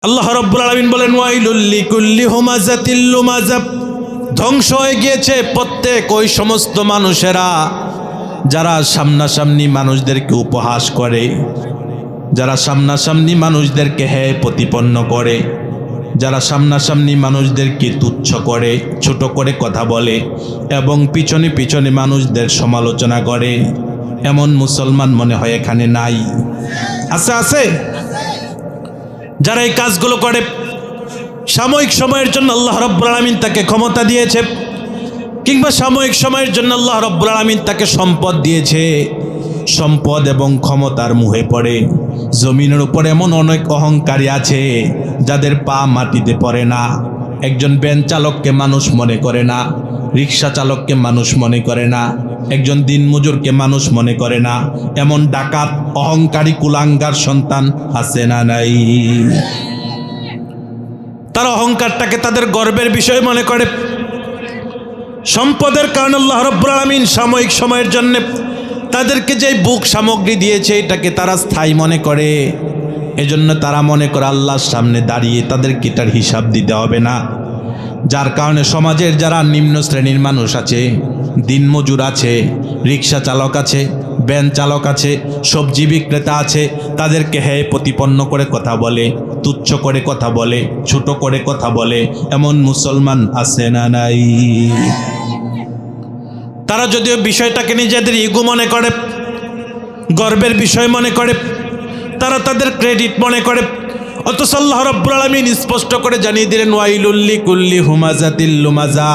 আল্লাহ রাব্বুল আলামিন বলেন ওয়াইলুল লিকুল্লি হুমাযাতিল লুমাযা, ধ্বংস হয়ে গিয়েছে প্রত্যেক ওই সমস্ত মানুষেরা যারা সামনাসামনি মানুষদেরকে উপহাস করে, যারা সামনাসামনি মানুষদেরকে হেয় প্রতিপন্ন করে, যারা সামনাসামনি মানুষদেরকে তুচ্ছ করে, ছোট করে কথা বলে এবং পিছনে পিছনে মানুষদের সমালোচনা করে। এমন মুসলমান মনে হয় এখানে নাই? আছে আছে যারা এই কাজগুলো করে। সাময়িক সময়ের জন্য আল্লাহ রাব্বুল আলামিন তাকে ক্ষমতা দিয়েছে, কিংবা সাময়িক সময়ের জন্য আল্লাহ রাব্বুল আলামিন তাকে সম্পদ দিয়েছে। সম্পদ এবং ক্ষমতার মুহে পড়ে জমিনের উপর এমন অনেক অহংকারী আছে যাদের পা মাটিতে পড়ে না। একজন ভ্যান চালককে মানুষ মনে করে না, রিক্সা চালককে মানুষ মনে করে না, একজন দিনমজুরকে মানুষ মনে করে না। এমন ডাকাত অহংকারী কুলাঙ্গার সন্তান আছে না নাই? তারা অহংকারটাকে তাদের গর্বের বিষয় মনে করে। সম্পদের কারণে আল্লাহ রাব্বুল আলামিন সাময়িক সময়ের জন্য তাদেরকে যে বুক সামগ্রী দিয়েছে এটাকে তারা স্থায়ী মনে করে। এজন্য তারা মনে করে আল্লাহর সামনে দাঁড়িয়ে তাদেরকে এটার হিসাব দিতে হবে না। যার কারণে সমাজের যারা নিম্ন শ্রেণীর মানুষ আছে, দিনমজুর আছে, রিক্সা চালক আছে, ভ্যান চালক আছে, সবজি বিক্রেতা আছে, তাদেরকে হেয় প্রতিপন্ন করে কথা বলে, তুচ্ছ করে কথা বলে, ছোট করে কথা বলে। এমন মুসলমান আছে না নাই? তারা যদিও বিষয়টাকে নিজেদের ইগো মনে করে, গর্বের বিষয় মনে করে, তারা তাদের ক্রেডিট মনে করে, অথচ আল্লাহ রাব্বুল আলামিন স্পষ্ট করে জানিয়ে দিলেন ওয়াইলুল লিকুল্লি হুমাযাতিল লুমাযা,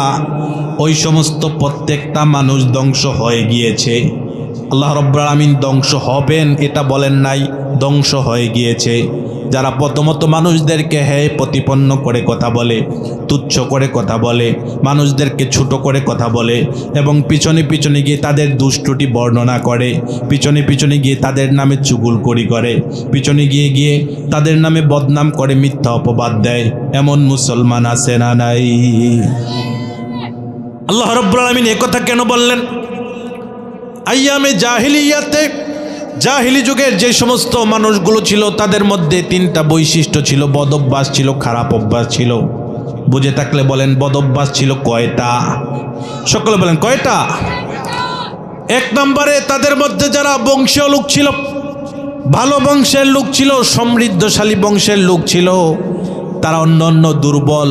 ওই সমস্ত প্রত্যেকটা মানুষ ধ্বংস হয়ে গিয়েছে। আল্লাহ রাব্বুল আলামিন ধ্বংস হবেন এটা বলেন নাই, ধ্বংস হয়ে গিয়েছে। যারা প্রথমত মানুষদেরকে হেয় প্রতিপন্ন করে কথা বলে, তুচ্ছ করে কথা বলে, মানুষদেরকে ছোট করে কথা বলে এবং পিছনে পিছনে গিয়ে তাদের দুষ্টুটি বর্ণনা করে, পিছনে পিছনে গিয়ে তাদের নামে চুগলখড়ি করে, পিছনে গিয়ে গিয়ে তাদের নামে বদনাম করে, মিথ্যা অপবাদ দেয়। এমন মুসলমান আছে না নাই? আল্লাহ রাব্বুল আলামিন একথা কেন বললেন? আইয়ামে জাহিলিয়াতে, জাহিলি যুগের যে সমস্ত মানুষগুলো ছিল তাদের মধ্যে তিনটা বৈশিষ্ট্য ছিল। বদ অভ্যাস ছিল, খারাপ অভ্যাস ছিল। বুঝে থাকলে বলেন বদ অভ্যাস ছিল কয়টা? সকলে বলেন কয়টা? এক নম্বরে তাদের মধ্যে যারা বংশীয় লোক ছিল, ভালো বংশের লোক ছিল, সমৃদ্ধশালী বংশের লোক ছিল, তারা অন্য অন্য দুর্বল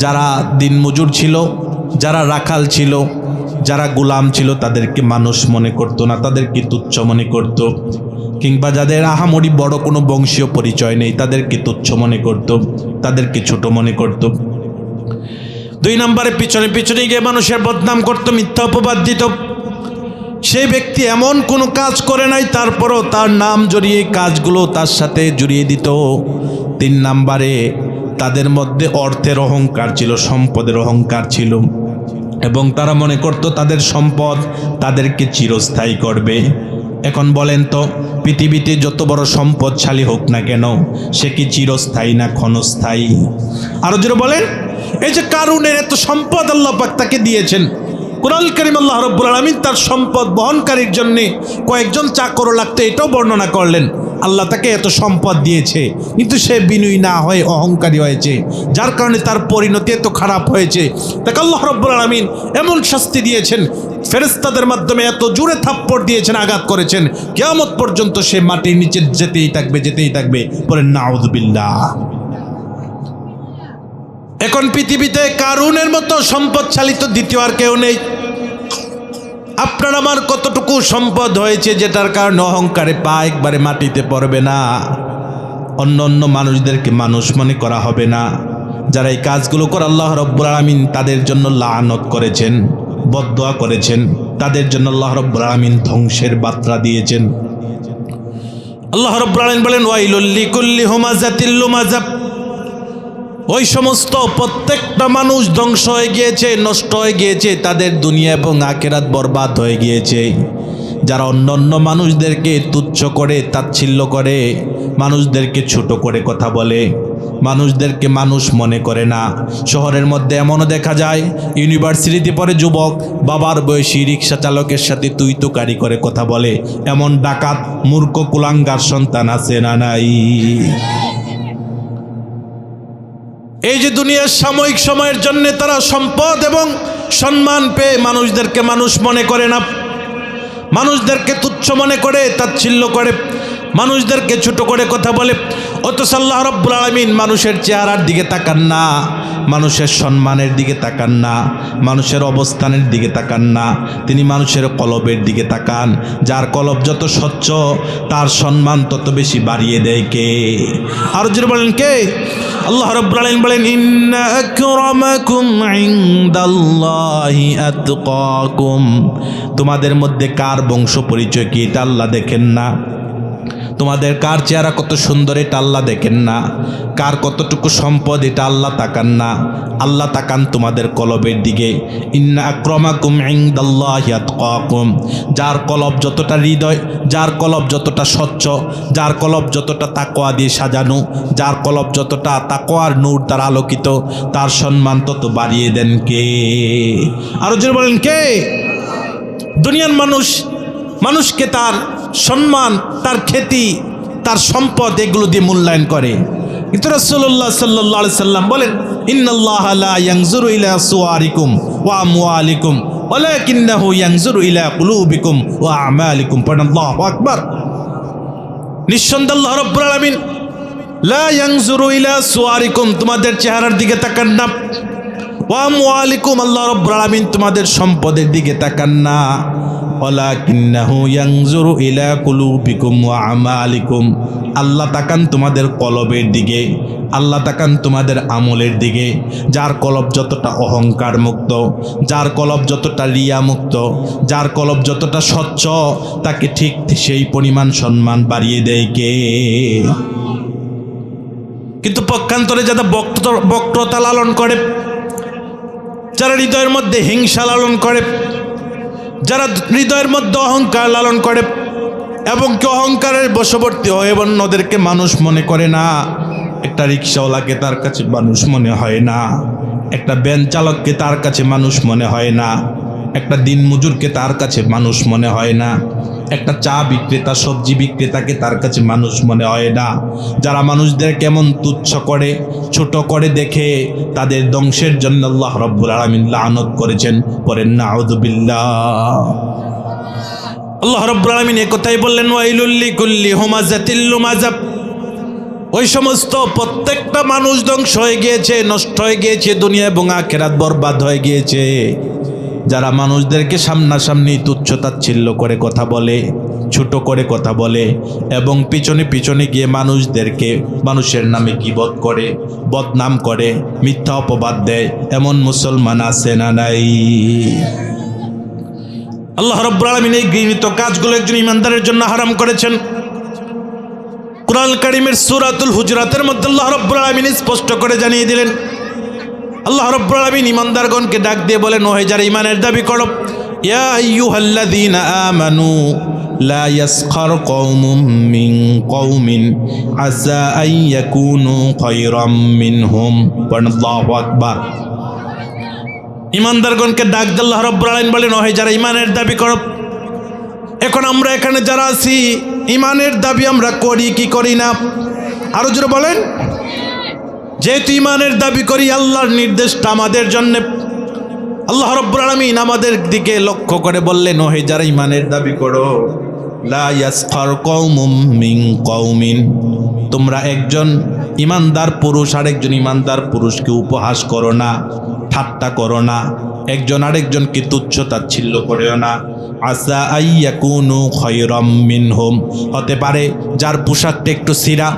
যারা দিনমজুর ছিল, যারা রাখাল ছিল, যারা গোলাম ছিল তাদেরকে মানুষ মনে করত না, তাদেরকে তুচ্ছ মনে করত। কিংবা যাদের আহামরি বড় কোনো বংশীয় পরিচয় নেই তাদেরকে তুচ্ছ মনে করত, তাদেরকে ছোট মনে করত। দুই নম্বরে পিছনে পিছনে গিয়ে মানুষের বদনাম করত, মিথ্যা অপবাদ দিত। সেই ব্যক্তি এমন কোনো কাজ করে নাই, তারপরও তার নাম জড়িয়ে কাজগুলো তার সাথে জড়িয়ে দিত। তিন নম্বরে তাদের মধ্যে অর্থের অহংকার ছিল, সম্পদের অহংকার ছিল এবং তারা মনে করত তাদের সম্পদ তাদেরকে চিরস্থায়ী করবে। এখন বলেন তো, পৃথিবীতে যত বড় সম্পদশালী হোক না কেন, সে কি চিরস্থায়ী না ক্ষণস্থায়ী? আরো জোরে বলেন। এই যে কারুনের এত সম্পদ আল্লাহ পাক তাকে দিয়েছেন, কুরআন কারীম আল্লাহ রাব্বুল আলামিন তার সম্পদ বহনকারীর জন্য কয়েকজন চাকরও লাগতো এটাও বর্ণনা করলেন। আল্লাহ তাকে এত সম্পদ দিয়েছে কিন্তু সে বিনয়ী না হয়ে অহংকারী হয়েছে, যার কারণে তার পরিণতি এত খারাপ হয়েছে। তাকে আল্লাহ রাব্বুল আলামিন এমন শাস্তি দিয়েছেন, ফেরেশতাদের মাধ্যমে এত জোরে থাপ্পড় দিয়েছেন, আঘাত করেছেন, কিয়ামত পর্যন্ত সে মাটির নিচে যেতেই থাকবে, যেতেই থাকবে। বলেন নাউযুবিল্লাহ। এখন পৃথিবীতে কারুনের মতো সম্পদশালী তো দ্বিতীয় আর কেউ নেই। আপনার আমার কতটুকু সম্পদ হয়েছে যেটার কারণে অহংকারে পা একবারে মাটিতে পড়বে না, অন্য অন্য মানুষদেরকে মানুষ মনে করা হবে না। যারা এই কাজগুলো করে আল্লাহ রাব্বুল আলামিন তাদের জন্য লানত করেছেন, বদদোয়া করেছেন, তাদের জন্য আল্লাহ রাব্বুল আলামিন ধ্বংসের বার্তা দিয়েছেন। আল্লাহ রাব্বুল আলামিন বলেন ওয়াইলুল লিকুল্লি হুমাযাতিল লুমাযা, ওই সমস্ত প্রত্যেকটা মানুষ ধ্বংস হয়ে গিয়েছে, নষ্ট হয়ে গিয়েছে, তাদের দুনিয়া এবং আখিরাত বরবাদ হয়ে গিয়েছে। যারা অন্য অন্য মানুষদেরকে তুচ্ছ করে, তাচ্ছিল্য করে, মানুষদেরকে ছোট করে কথা বলে, মানুষদেরকে মানুষ মনে করে না। শহরের মধ্যে এমনও দেখা যায় ইউনিভার্সিটিতে পড়ে যুবক বাবার বয়সী রিক্সা চালকের সাথে তুই তুকারি করে কথা বলে। এমন ডাকাত মূর্খ কুলাঙ্গার সন্তান আছে না নাই? এই যে দুনিয়ার সাময়িক সময়ের জন্য তারা সম্পদ এবং সম্মান পেয়ে মানুষদেরকে মানুষ মনে করে না, মানুষদেরকে তুচ্ছ মনে করে, তাচ্ছিল্য করে, মানুষদেরকে ছোট করে কথা বলে। অথচ আল্লাহ রাব্বুল আলামিন মানুষের চেহারার দিকে তাকান না, মানুষের সম্মানের দিকে তাকান না, মানুষের অবস্থানের দিকে তাকান না, তিনি মানুষের কলবের দিকে তাকান। যার কলব যত স্বচ্ছ তার সম্মান তত বেশি বাড়িয়ে দেয় কে? আর যদি বলেন কে? আল্লাহ রাব্বুল আলামিন বলেন, ইন্না আকরামাকুম ইনদাল্লাহি আতকাকুম। তোমাদের মধ্যে কার বংশ পরিচয় কি এটা আল্লাহ দেখেন না, তোমাদের কার চেহারা কত সুন্দর এটা আল্লাহ দেখেন না, কার কতটুকু সম্পদ এটা আল্লাহ তাকান না, আল্লাহ তাকান তোমাদের কলবের দিকে। ইন্না আকরামাকুম ইনদাল্লাহি আতকাকুম। যার কলব যতটা হৃদয়, যার কলব যতটা স্বচ্ছ, যার কলব যতটা তাকওয়া দিয়ে সাজানো, যার কলব যতটা তাকওয়ার নূর দ্বারা আলোকিত, তার সম্মান তত বাড়িয়ে দেন কে? আরো জোরে বলেন কে? দুনিয়ার মানুষ মানুষকে তার সম্মান, তার খ্যাতি, তার সম্পদ এগুলো দিয়ে মূল্যায়ন করে। কিন্তু রাসূলুল্লাহ সাল্লাল্লাহু আলাইহি সাল্লাম বলেন, ইন্নাল্লাহা লা ইয়ানজুরু ইলা সুওয়ারিকুম ওয়া আমওয়ালিকুম ওয়ালাকিন্নাহু ইয়ানজুরু ইলা কুলুবিকুম ওয়া আমালিকুম। আল্লাহু আকবার। নিঃসন্দেহে আল্লাহ রাব্বুল আলামিন লা ইয়ানজুরু ইলা সুওয়ারিকুম, তোমাদের চেহারার দিকে তাকান না, ওয়া আমওয়ালিকুম, আল্লাহ রাব্বুল আলামিন তোমাদের সম্পদের দিকে তাকান না, ওয়ালাকিন্নাহু ইয়ানজুরু ইলা কুলুবিকুম ওয়া আমালিকুম, আল্লাহ তাকান তোমাদের কলবের দিকে, আল্লাহ তাকান তোমাদের আমলের দিকে। যার কলব যতটা অহংকার মুক্ত, যার কলব যতটা রিয়া মুক্ত, যার কলব যতটা স্বচ্ছ, তাকে ঠিক সেই পরিমাণ সম্মান বাড়িয়ে দেয় কে? কিন্তু পক্ষান্তরে যারা বক্রতা লালন করে, যারা হৃদয়ের মধ্যে হিংসা লালন করে, যারা হৃদয়ের মধ্যে অহংকার লালন করে এবং কি অহংকারের বশবর্তী হয়ে অন্যদেরকে মানুষ মনে করে না, একটা রিক্সাওয়ালাকে তার কাছে মানুষ মনে হয় না, একটা ভ্যান চালককে তার কাছে মানুষ মনে হয় না, একটা দিনমজুরকে তার কাছে মানুষ মনে হয় না, একটা চা বিক্রেতা, সবজি বিক্রেতাকে তার কাছে মানুষ মনে হয় না। যারা মানুষদের কেমন তুচ্ছ করে, ছোট করে দেখে, তাদের ধ্বংসের জন্য আল্লাহ রাব্বুল আলামিন লানত করেছেন। পড়েন নাউযু বিল্লাহ। আল্লাহ রাব্বুল আলামিন এই কথাই বললেন, ওয়াইলুল লিকুল্লি হুমাযাতিল লুমাযা। ওই সমস্ত প্রত্যেকটা মানুষ ধ্বংস হয়ে গিয়েছে, নষ্ট হয়ে গিয়েছে, দুনিয়া এবং আখিরাত বরবাদ হয়ে গিয়েছে। যারা মানুষদেরকে সামনাসামনি তুচ্ছ তাচ্ছিল্য করে কথা বলে, ছোট করে কথা বলে এবং পিছনে পিছনে গিয়ে মানুষদেরকে মানুষের নামে গীবত করে, বদনাম করে, মিথ্যা অপবাদ দেয়, এমন মুসলমান আছে না নাই? আল্লাহ রাব্বুল আলামিন এই ঘৃণিত কাজগুলো একজন ইমানদারের জন্য হারাম করেছেন। কুরআন কারীমের সূরাতুল হুজুরাতের মধ্যে আল্লাহ রাব্বুল আলামিন স্পষ্ট করে জানিয়ে দিলেন। আল্লাহ রাব্বুল আলামিন ইমানদারগণকে ডাক দিয়ে বলেন, ওহে যারা ঈমানের দাবি করো, ইয়া আইয়ুহাল্লাযীনা আমানু লা ইয়াসখার কওমুম মিন কওমিন আসা আন ইয়াকুনু খায়রাম মিনহুম। আল্লাহু আকবার। ইমানদারগণকে ডাক দিয়ে আল্লাহ রাব্বুল আলামিন বলেন, ওহে যারা ঈমানের দাবি করো। এখন আমরা এখানে যারা আছি, ঈমানের দাবি আমরা করি কি করি না? আরো জোরে বলেন। যেহেতু ঈমানের দাবি করি, আল্লাহর নির্দেশটা আমাদের জন্য। আল্লাহ রাব্বুল আলামিন আমাদের দিকে লক্ষ্য করে বললেন, ওহে যারা ঈমানের দাবি করো, লা ইয়াসখার কওমুম মিন কওমিন, তোমরা একজন ঈমানদার পুরুষ আরেকজন ঈমানদার পুরুষকে উপহাস করো না, ঠাট্টা করো না, একজন আরেকজনকে তুচ্ছ তাচ্ছিল্য করেও না। আসা আইয়াকুনু খায়রাম মিনহুম, হতে পারে যার পোশাকটা একটু ছিঁড়া,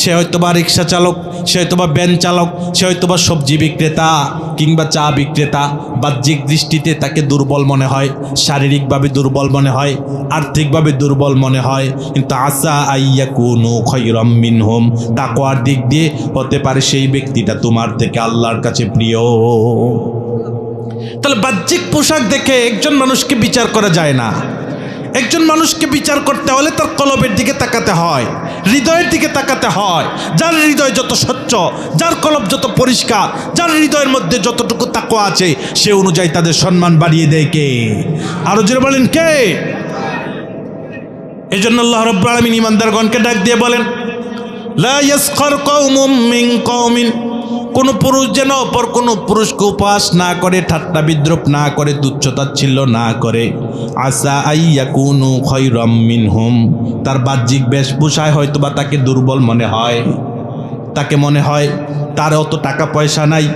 সে হয়তোবা রিক্সা চালক, সে হয়তোবা ভ্যান চালক, সে হয়তোবা সবজি বিক্রেতা কিংবা চা বিক্রেতা, বাহ্যিক দৃষ্টিতে তাকে দুর্বল মনে হয়, শারীরিকভাবে দুর্বল মনে হয়, আর্থিকভাবে দুর্বল মনে হয়, কিন্তু আসা আইয়াকুনু খায়রাম মিনহুম, তাকওয়ার দিক দিয়ে হতে পারে সেই ব্যক্তিটা তোমার থেকে আল্লাহর কাছে প্রিয়। তাহলে বাহ্যিক পোশাক দেখে একজন মানুষকে বিচার করা যায় না। একজন মানুষকে বিচার করতে হলে তার কলবের দিকে তাকাতে হয়, হৃদয়ের দিকে তাকাতে হয়। যার হৃদয় যত স্বচ্ছ, যার কলব যত পরিষ্কার, যার হৃদয়ের মধ্যে যতটুকু তাকওয়া আছে, সে অনুযায়ী তাদের সম্মান বাড়িয়ে দেয় কে? আরো জোরে বলেন কে? এই জন্য আল্লাহ রাব্বুল আলামিন ঈমানদারগণকে ডাক দিয়ে বলেন, লা ইয়াসখার কওমুম মিন কওমিন, কোনো পুরুষ যেন অপর কোনো পুরুষকে উপহাস না করে, ঠাট্টা বিদ্রুপ না করে, তুচ্ছতাচ্ছিল্য না করে। আসা আইয়াকুনু খায়রাম মিনহুম, তার বাহ্যিক বেশভূষায় হয়তোবা তাকে দুর্বল মনে হয়, তাকে মনে হয় তার অত টাকা পয়সা নাই,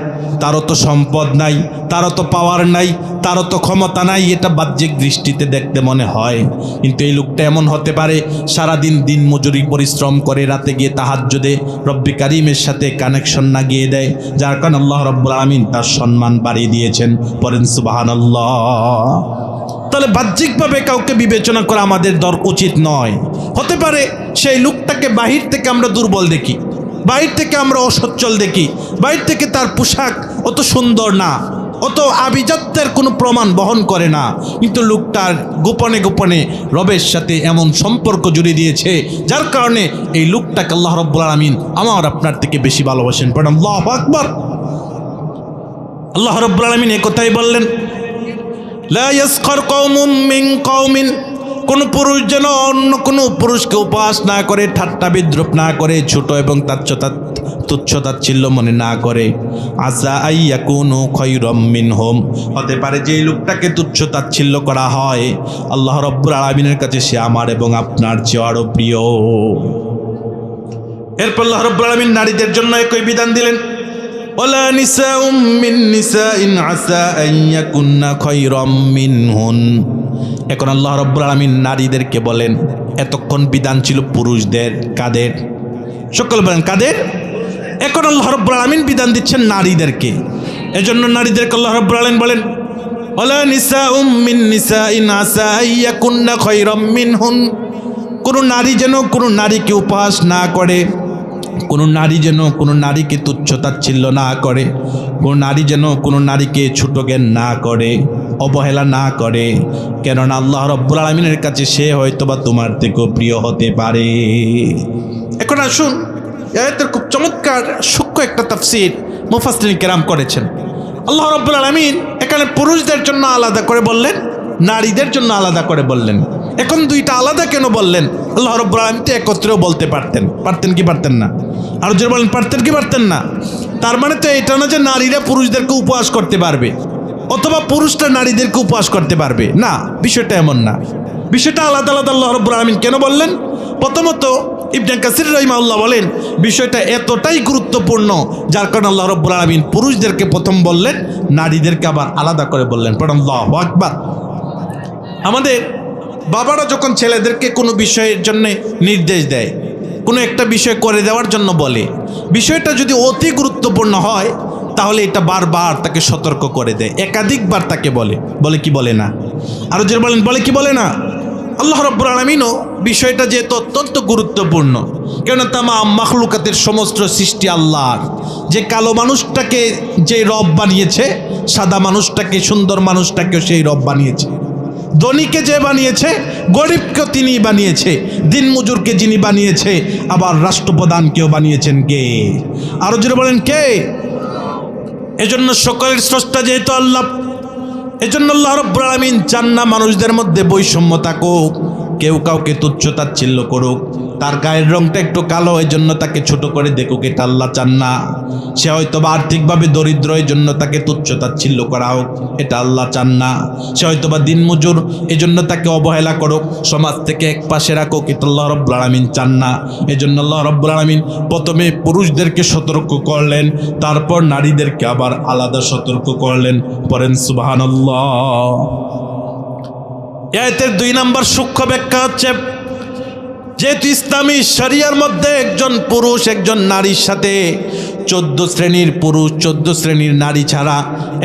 তার অত সম্পদ নাই, তার অত পাওয়ার নাই, তার অত ক্ষমতা নাই, এটা বাহ্যিক দৃষ্টিতে দেখতে মনে হয়। কিন্তু এই লোকটা এমন হতে পারে সারাদিন দিন মজুরি পরিশ্রম করে, রাতে গিয়ে তাহাজ্জুদে রব্বি কারিমের সাথে কানেকশন না গিয়ে দেয়, যার কারণে আল্লাহ রাব্বুল আলামিন তার সম্মান বাড়িয়ে দিয়েছেন। পড়েন সুবহানাল্লাহ। তাহলে বাহ্যিকভাবে কাউকে বিবেচনা করা আমাদের উচিত নয়। হতে পারে সেই লোকটাকে বাহির থেকে আমরা দুর্বল দেখি, বাইরে থেকে আমরা অসচ্ছল দেখি, বাইরে থেকে তার পোশাক অত সুন্দর না, অত আভিজাত্যের কোনো প্রমাণ বহন করে না, কিন্তু লোকটার গোপনে গোপনে রবের সাথে এমন সম্পর্ক জুড়ে দিয়েছে, যার কারণে এই লোকটাকে আল্লাহ রাব্বুল আলামিন আমার আপনার থেকে বেশি ভালোবাসেন। পড়েন আল্লাহু আকবার। আল্লাহ রাব্বুল আলামিন এই কথাই বললেন, লা ইয়াসখার কওমুম মিন কওমিন, কোনো পুরুষ যেন অন্য কোনো পুরুষকে উপহাস না করে, ঠাট্টা বিদ্রুপ না করে, ছোট এবং তুচ্ছতাচ্ছিল্য মনে না করে। আসা আইয়াকুনু খায়রাম মিনহুম, হতে পারে যে লোকটাকে তুচ্ছতাচ্ছিল্য করা হয় আল্লাহ রাব্বুল আলামিনের কাছে সে আমার এবং আপনার চেয়ে আরো প্রিয়। এরপর আল্লাহ রাব্বুল আলামিন নারীদের জন্য একই বিধান দিলেন, ওয়ালা নিসাউম মিন নিসাইন আসা আইয়াকুন্না খায়রাম মিনহুন। এখন আল্লাহ রাব্বুল আলামিন নারীদেরকে বলেন, এতক্ষণ বিধান ছিল পুরুষদের, কাদের? সকল বলেন কাদের? এখন আল্লাহ রাব্বুল আলামিন বিধান দিচ্ছেন নারীদেরকে। এজন্য নারীদেরকে আল্লাহ রাব্বুল আলামিন বলেন, ওয়ালা নিসাউম মিন নিসাইন আসা আইয়াকুন্না খায়রাম মিনহুন। কোনো নারী যেন কোনো নারীকে উপহাস না করে, কোনো নারী যেন কোনো নারীকে তুচ্ছতাচ্ছিল্য না করে, কোনো নারী যেন কোনো নারীকে ছোট জ্ঞান না করে, অবহেলা না করে, কেননা আল্লাহ রাব্বুল আলামিনের কাছে সে হয়তোবা তোমার থেকেও প্রিয় হতে পারে। এখন আসুন, আয়াতের খুব চমৎকার সূক্ষ্ম একটা তাফসীর মুফাসসিরিন কেরাম করেছেন। আল্লাহ রাব্বুল আলামিন এখানে পুরুষদের জন্য আলাদা করে বললেন, নারীদের জন্য আলাদা করে বললেন। এখন দুইটা আলাদা কেন বললেন? আল্লাহ রাব্বুল আলামিন তো একত্রেও বলতে পারতেন, পারতেন কি পারতেন না? আর যে বলেন পারতেন কি পারতেন না? তার মানে তো এটা না যে নারীরা পুরুষদেরকে উপহাস করতে পারবে অথবা পুরুষরা নারীদেরকে উপহাস করতে পারবে, না, বিষয়টা এমন না। বিষয়টা আলাদা আলাদা আল্লাহ রাব্বুল আলামিন কেন বললেন? প্রথমত ইবনে কাসির রাহিমাহুল্লাহ বলেন, বিষয়টা এতটাই গুরুত্বপূর্ণ যার কারণে আল্লাহ রাব্বুল আলামিন পুরুষদেরকে প্রথম বললেন, নারীদেরকে আবার আলাদা করে বললেন। পড়েন আল্লাহু আকবার। আমাদের বাবারা যখন ছেলেদেরকে কোনো বিষয়ের জন্য নির্দেশ দেয়, কোনো একটা বিষয় করে দেওয়ার জন্য বলে, বিষয়টা যদি অতি গুরুত্বপূর্ণ হয় তাহলে এটা বারবার তাকে সতর্ক করে দেয়, একাধিকবার তাকে বলে, বলে কি বলে না? আরো যে বলেন বলে কি বলে না? আল্লাহ রাব্বুল আলামিনও বিষয়টা যেহেতু অত্যন্ত গুরুত্বপূর্ণ, কেন তামাম মাখলুকাতের সমস্ত সৃষ্টি আল্লাহর, যে কালো মানুষটাকে যে রব বানিয়েছে, সাদা মানুষটাকে, সুন্দর মানুষটাকেও সেই রব বানিয়েছে। ধনীকে যে বানিয়েছে, গরিবকে তিনি বানিয়েছে, দিন মজুরকে যিনি বানিয়েছে, আবার রাষ্ট্রপ্রধানকেও বানিয়েছেন কে? আরো জোরে বলেন কে? এজন্য সকলের স্রষ্টা যেহেতু আল্লাহ, এজন্য আল্লাহ রাব্বুল আলামিন চান না মানুষদের মধ্যে বৈষম্য থাকুক, কেউ কাউকে তুচ্ছতাচ্ছিল্য করুক। তার গায়ের রংটা একটু কালো, এই জন্য তাকে ছোট করে দেখুক, এটা আল্লাহ চান না। সে হয়তো বা আর্থিকভাবে দরিদ্র, এই জন্য তাকে তুচ্ছতাচ্ছিল্য করা হোক, এটা আল্লাহ চান না। সে হয়তো বা দিনমজুর, এই জন্য তাকে অবহেলা করুক, সমাজ থেকে এক পাশে রাখুক, এটা আল্লাহ রাব্বুল আলামিন চান না। এই জন্য আল্লাহ রাব্বুল আলামিন প্রথমে পুরুষদেরকে সতর্ক করলেন, তারপর নারীদেরকে আবার আলাদা সতর্ক করলেন। পড়েন সুবহানাল্লাহ। আয়াতের 2 নম্বর সূক্ষ্ম ব্যাখ্যা হচ্ছে, যেহেতু ইসলামী শরিয়ার মধ্যে একজন পুরুষ একজন নারীর সাথে 14 শ্রেণীর পুরুষ 14 শ্রেণীর নারী ছাড়া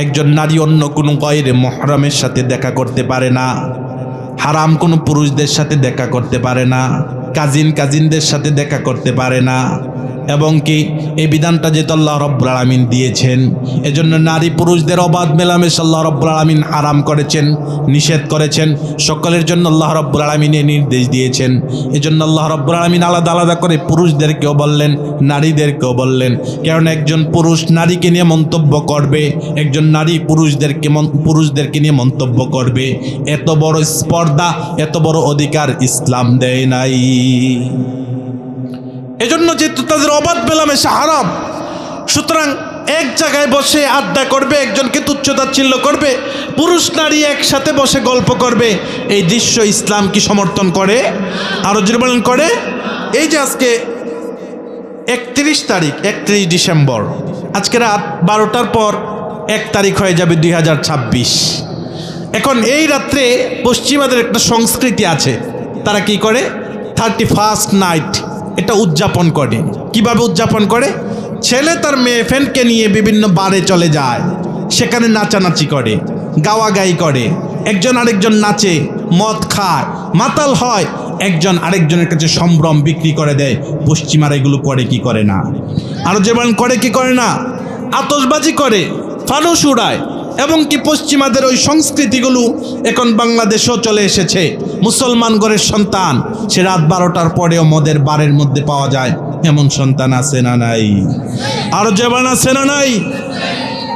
একজন নারী অন্য কোনো গয়রে মুহরমের সাথে দেখা করতে পারে না, হারাম কোনো পুরুষদের সাথে দেখা করতে পারে না, কাজিনদের সাথে দেখা করতে পারে না। এবং কি এই বিধানটা যেহেতু আল্লাহ রাব্বুল আলামিন দিয়েছেন, এজন্য নারী পুরুষদের অবাধ মেলামেশা আল্লাহ রাব্বুল আলামিন হারাম করেছেন, নিষেধ করেছেন। সকলের জন্য আল্লাহ রাব্বুল আলামিন এই নির্দেশ দিয়েছেন। এজন্য আল্লাহ রাব্বুল আলামিন আলাদা আলাদা করে পুরুষদেরকেও বললেন, নারীদেরকেও বললেন। কারণ একজন পুরুষ নারীকে নিয়ে মন্তব্য করবে, একজন নারী পুরুষদেরকে নিয়ে মন্তব্য করবে, এত বড় স্পর্ধা, এত বড় অধিকার ইসলাম দেয় নাই। এজন্য যেহেতু তাদের অবাধ মেলামেশা হারাম, সুতরাং এক জায়গায় বসে আড্ডা করবে, একজনকে তুচ্ছতাচ্ছিল্য করবে, পুরুষ নারী একসাথে বসে গল্প করবে, এই দৃশ্য ইসলাম কি সমর্থন করে? আরো জোরে বলেন করে? এই যে আজকে 31 ডিসেম্বর, আজকে রাত 12টার পর 1 তারিখ হয়ে যাবে 2026। এখন এই রাত্রে পশ্চিমাদের একটা সংস্কৃতি আছে, তারা কি করে 31st নাইট এটা উদযাপন করে। কিভাবে উদযাপন করে? ছেলে তার মেয়ে ফ্রেন্ডকে নিয়ে বিভিন্ন বারে চলে যায়, সেখানে নাচানাচি করে, গাওয়াগাই করে, একজন আরেকজন নাচে, মদ খায়, মাতাল হয়, একজন আরেকজনের কাছে সম্ভ্রম বিক্রি করে দেয়। পশ্চিমারা এগুলো করে কি করে না? আরো যেমন করে কি করে না? আতশবাজি করে, ফানুস উড়ায়, এবং কি পশ্চিমাদের ওই সংস্কৃতিগুলো এখন বাংলাদেশেও চলে এসেছে। মুসলমান ঘরের সন্তান সে রাত 12টার পরেও মদের বারের মধ্যে পাওয়া যায়, এমন সন্তান আছে না নাই? আরো যেমন আছে না নাই?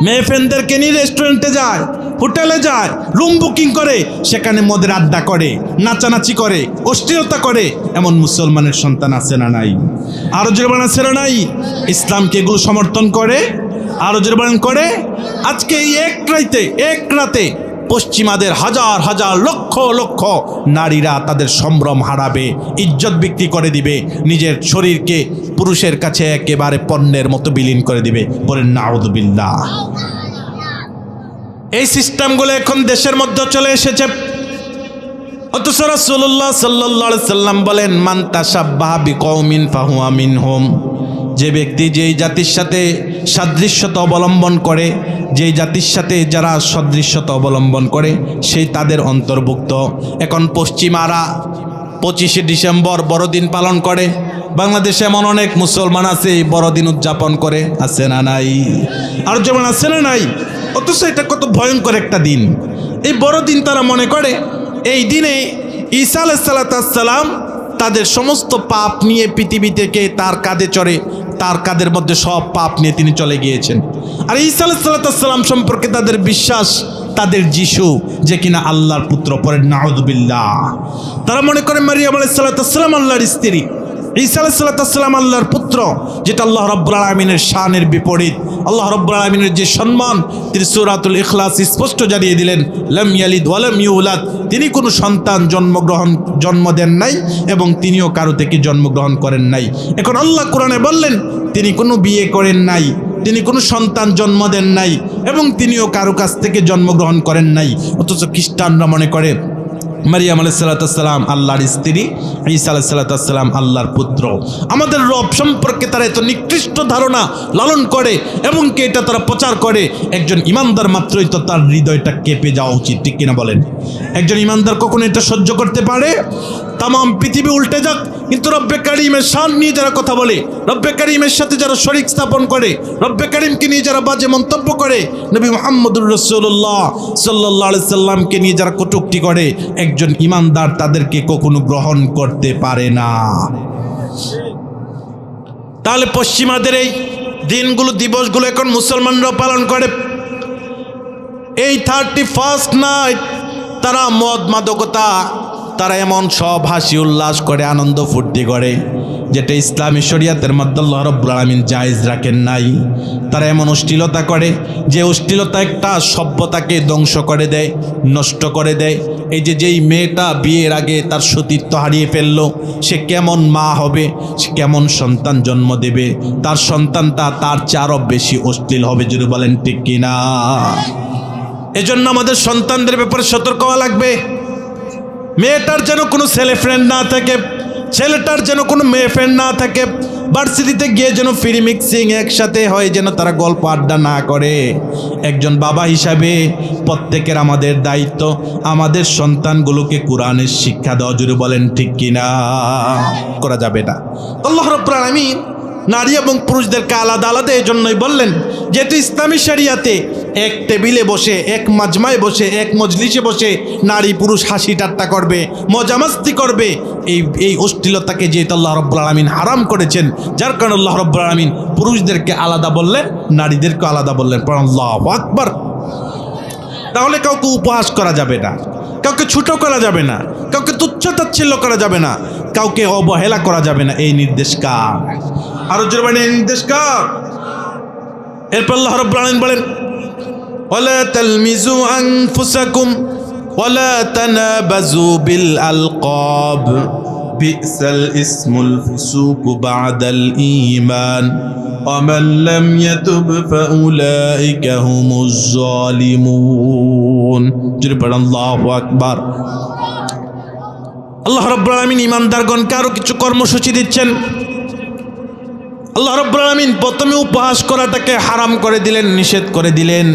মেয়ে ফ্রেন্ডদেরকে নিয়ে রেস্টুরেন্টে যায়, হোটেলে যায়, রুম বুকিং করে, সেখানে মদের আড্ডা করে, নাচানাচি করে, অশ্লীলতা করে, এমন মুসলমানের সন্তান আছে না নাই? আরো যেমন আছে না নাই? ইসলামকে এগুলো সমর্থন করে? আরো যেমন করে? আজকে এই এক রাতে পশ্চিমাদের হাজার হাজার লক্ষ লক্ষ নারীরা তাদের সম্ভ্রম হারাবে, ইজ্জত বিক্রি করে দিবে, নিজের শরীরকে পুরুষের কাছে একেবারে পণ্যের মতো বিলীন করে দিবে। বলেন নাউযুবিল্লাহ। এই সিস্টেমগুলো এখন দেশের মধ্যে চলে এসেছে। অথচ রাসূলুল্লাহ সাল্লাল্লাহু আলাইহি সাল্লাম বলেন, মান তাশাব্বাহা বিকওমিন ফাহুয়া মিনহুম। যে ব্যক্তি যেই জাতির সাথে সাদৃশ্যতা অবলম্বন করে, যেই জাতির সাথে যারা সদৃশ্যতা অবলম্বন করে, সেই তাদের অন্তর্ভুক্ত। এখন পশ্চিমারা 25শে ডিসেম্বর বড়দিন পালন করে, বাংলাদেশে এমন অনেক মুসলমান আছে বড়দিন উদযাপন করে, আছে না নাই? আর যেমন আছে না নাই? অথচ এটা কত ভয়ঙ্কর একটা দিন। এই বড়দিন তারা মনে করে এই দিনে ঈসা আলাইহিস সালাম তাদের সমস্ত পাপ নিয়ে পৃথিবী থেকে তার কাঁধে চড়ে, তার কাঁধের মধ্যে সব পাপ নিয়ে তিনি চলে গিয়েছেন। আর ঈসা আলাইহিস সালাম সম্পর্কে তাদের বিশ্বাস তাদের যিশু যে কিনা আল্লাহর পুত্র। পড়েন নাউযুবিল্লাহ। তারা মনে করে মারিয়াম আলাইহিস সালাম আল্লাহর স্ত্রী, ঈসা আলাইহিস সালাম আল্লাহর পুত্র, যেটা আল্লাহ রাব্বুল আলামিনের শানের বিপরীত। আল্লাহ রাব্বুল আলামিনের যে সম্মান তিনি সূরাতুল ইখলাস স্পষ্ট জানিয়ে দিলেন, লাম ইয়ালিদ ওয়া লাম ইউলাদ, তিনি কোনো সন্তান জন্ম দেন নাই এবং তিনিও কারো থেকে জন্মগ্রহণ করেন নাই। এখন আল্লাহ কোরআনে বললেন তিনি কোনো বিয়ে করেন নাই, তিনি কোনো সন্তান জন্ম দেন নাই এবং তিনিও কারো কাছ থেকে জন্মগ্রহণ করেন নাই। অথচ খ্রিস্টানরা মনে করে মারিয়াম আলাইহিস সালাম আল্লাহর স্ত্রী, ঈসা আলাইহিস সালাম আল্লাহর পুত্র। আমাদের রব সম্পর্কে তারা এত নিকৃষ্ট ধারণা লালন করে এবং কে এটা তারা প্রচার করে। একজন ইমানদার মাত্রই তো তার হৃদয়টা কেঁপে যাওয়া উচিত, ঠিক কিনা বলেন? একজন ইমানদার কখনো এটা সহ্য করতে পারে? তাম পৃথিবী উল্টে যাক, কিন্তু রব্বে কারিমের শান নিয়ে যারা কথা বলে, রব্বে কারিমের সাথে যারা শরীক স্থাপন করে, রব্বে কারিমকে নিয়ে যারা বাজে মন্তব্য করে, নবী মুহাম্মদুর রাসূলুল্লাহ সাল্লাল্লাহু আলাইহি সাল্লামকে নিয়ে যারা কটূক্তি করে, একজন ইমানদার তাদেরকে কখনো গ্রহণ করতে পারে না। তাহলে পশ্চিমাদের এই দিনগুলো, দিবসগুলো এখন মুসলমানরাও পালন করে। এই 31st নাইট তারা মদ মাদকতা, তারা এমন সব হাসি উল্লাস করে, আনন্দ ফুর্তি করে, যেটা ইসলামী শরিয়াতের মধ্যে আল্লাহ রাব্বুল আলামিন জায়েজ রাখেন নাই। তারা এমন অশ্লীলতা করে যে অশ্লীলতা একটা সভ্যতাকে ধ্বংস করে দেয়, নষ্ট করে দেয়। এই যেই মেয়েটা বিয়ের আগে তার সতীত্ব হারিয়ে ফেললো, সে কেমন মা হবে, সে কেমন সন্তান জন্ম দেবে, তার সন্তানটা তার চেয়ে আরও বেশি অশ্লীল হবে, যদি বলেন ঠিক কিনা? এজন্য আমাদের সন্তানদের ব্যাপারে সতর্ক হওয়া লাগবে। মেয়েটার যেন কোনো ছেলে ফ্রেন্ড না থাকে, ছেলেটার যেন কোনো মেয়ে ফ্রেন্ড না থাকে, ভার্সিটিতে গিয়ে যেন ফ্রি মিক্সিং একসাথে হয়, যেন তারা গল্প আড্ডা না করে। একজন বাবা হিসাবে প্রত্যেকের আমাদের দায়িত্ব আমাদের সন্তানগুলোকে কোরআনের শিক্ষা দেওয়া, জুড়ে বলেন ঠিক কিনা? করা যাবে না। আল্লাহ রাব্বুল আলামিন নারী এবং পুরুষদেরকে আলাদা আলাদা এই জন্যই বললেন, যেহেতু ইসলামী শরিয়াতে এক টেবিলে বসে, এক মাজমায় বসে, এক মজলিসে বসে নারী পুরুষ হাসি ঠাট্টা করবে, মজামাস্তি করবে, এই অশ্লীলতাকে যেহেতু আল্লাহ রাব্বুল আলামিন হারাম করেছেন, যার কারণে আল্লাহ রাব্বুল আলামিন পুরুষদেরকে আলাদা বললেন, নারীদেরকে আলাদা বললেন। আল্লাহু আকবার। তাহলে কাউকে উপহাস করা যাবে না, কাউকে ছোট করা যাবে না, কাউকে তুচ্ছ-তাচ্ছিল্য করা যাবে না, কাউকে অবহেলা করা যাবে না। এই নির্দেশ কার? আরো জোরে বলেন, এই নির্দেশ কার? এরপর আল্লাহ রাব্বুল আলামিন বলেন ওয়ালা তালমিজু আনফুসাকুম ওয়ালা তানাবাজু বিল আলকাব বিসাল ইসমুল ফুসুকু বাদাল ঈমান ওয়া মান লাম ইয়াতুব ফাউলাইকা হুমুজ জালিমুন। জোরে পড়ুন আল্লাহু আকবার। আল্লাহ রাব্বুল আলামিন ঈমানদারগণকে আরো কিছু কর্মসূচি দিচ্ছেন। আল্লাহ রাব্বুল আলামিন প্রথমে উপহাস করাটাকে হারাম করে দিলেন, নিষেধ করে দিলেন